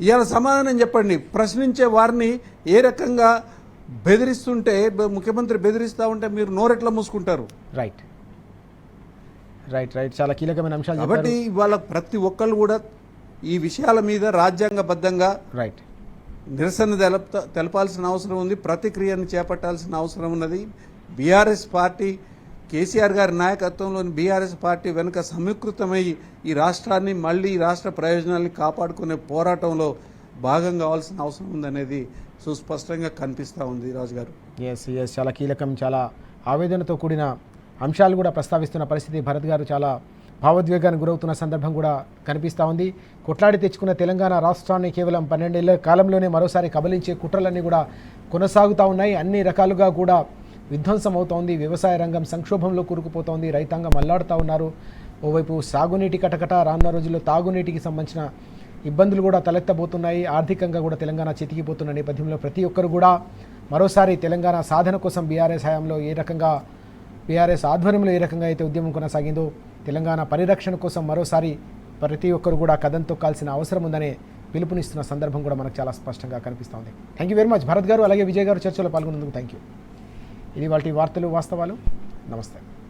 ఇవాళ సమాధానం చెప్పండి. ప్రశ్నించే వారిని ఏ రకంగా బెదిరిస్తుంటే, ముఖ్యమంత్రి బెదిరిస్తూ ఉంటే మీరు నోరెట్లా మూసుకుంటారు? రైట్. రైట్. రైట్. చాలా కీలకమైన అంశాలు కాబట్టి ఇవాళ ప్రతి ఒక్కళ్ళు కూడా ఈ విషయాల మీద రాజ్యాంగబద్ధంగా రైట్ నిరసన తెలపాల్సిన అవసరం ఉంది, ప్రతిక్రియను చేపట్టాల్సిన అవసరం ఉన్నది. బీఆర్ఎస్ పార్టీ, కేసీఆర్ గారి నాయకత్వంలోని బీఆర్ఎస్ పార్టీ వెనుక సమీకృతమై ఈ రాష్ట్రాన్ని మళ్ళీ ఈ రాష్ట్ర ప్రయోజనాల్ని కాపాడుకునే పోరాటంలో భాగం కావాల్సిన అవసరం ఉందనేది సుస్పష్టంగా కనిపిస్తూ ఉంది రాజు గారు. ఎస్, చాలా కీలకం, చాలా ఆవేదనతో కూడిన అంశాలు కూడా ప్రస్తావిస్తున్న పరిస్థితి. భరత్ గారు చాలా భావోద్వేగానికి గురవుతున్న సందర్భం కూడా కనిపిస్తూ ఉంది. కొట్లాడి తెచ్చుకున్న తెలంగాణ రాష్ట్రాన్ని కేవలం 12 ఏళ్ల కాలంలోనే మరోసారి కబలించే కుట్రలన్నీ కూడా కొనసాగుతూ ఉన్నాయి. అన్ని రకాలుగా కూడా విధ్వంసం అవుతోంది. వ్యవసాయ రంగం సంక్షోభంలో కూరుకుపోతోంది. రైతాంగం అల్లాడుతూ ఉన్నారు. ఓవైపు సాగునీటి కటకట, రానున్న రోజుల్లో తాగునీటికి సంబంధించిన ఇబ్బందులు కూడా తలెత్తబోతున్నాయి. ఆర్థికంగా కూడా తెలంగాణ చితికిపోతున్న నేపథ్యంలో ప్రతి ఒక్కరు కూడా మరోసారి తెలంగాణ సాధన కోసం బీఆర్ఎస్ హయాంలో బీఆర్ఎస్ ఆధ్వర్యంలో ఏ రకంగా అయితే ఉద్యమం కొనసాగిందో తెలంగాణ పరిరక్షణ కోసం మరోసారి ప్రతి ఒక్కరు కూడా కదం తొక్కాల్సిన అవసరం ఉందనే పిలుపునిస్తున్న సందర్భం కూడా మనకు చాలా స్పష్టంగా కనిపిస్తోంది. Thank you very much Bharat గారు, అలాగే విజయ్ గారు చర్చలో పాల్గొన్నందుకు థ్యాంక్ యూ. ఇది వాటి వార్తలు వాస్తవాలు. నమస్తే.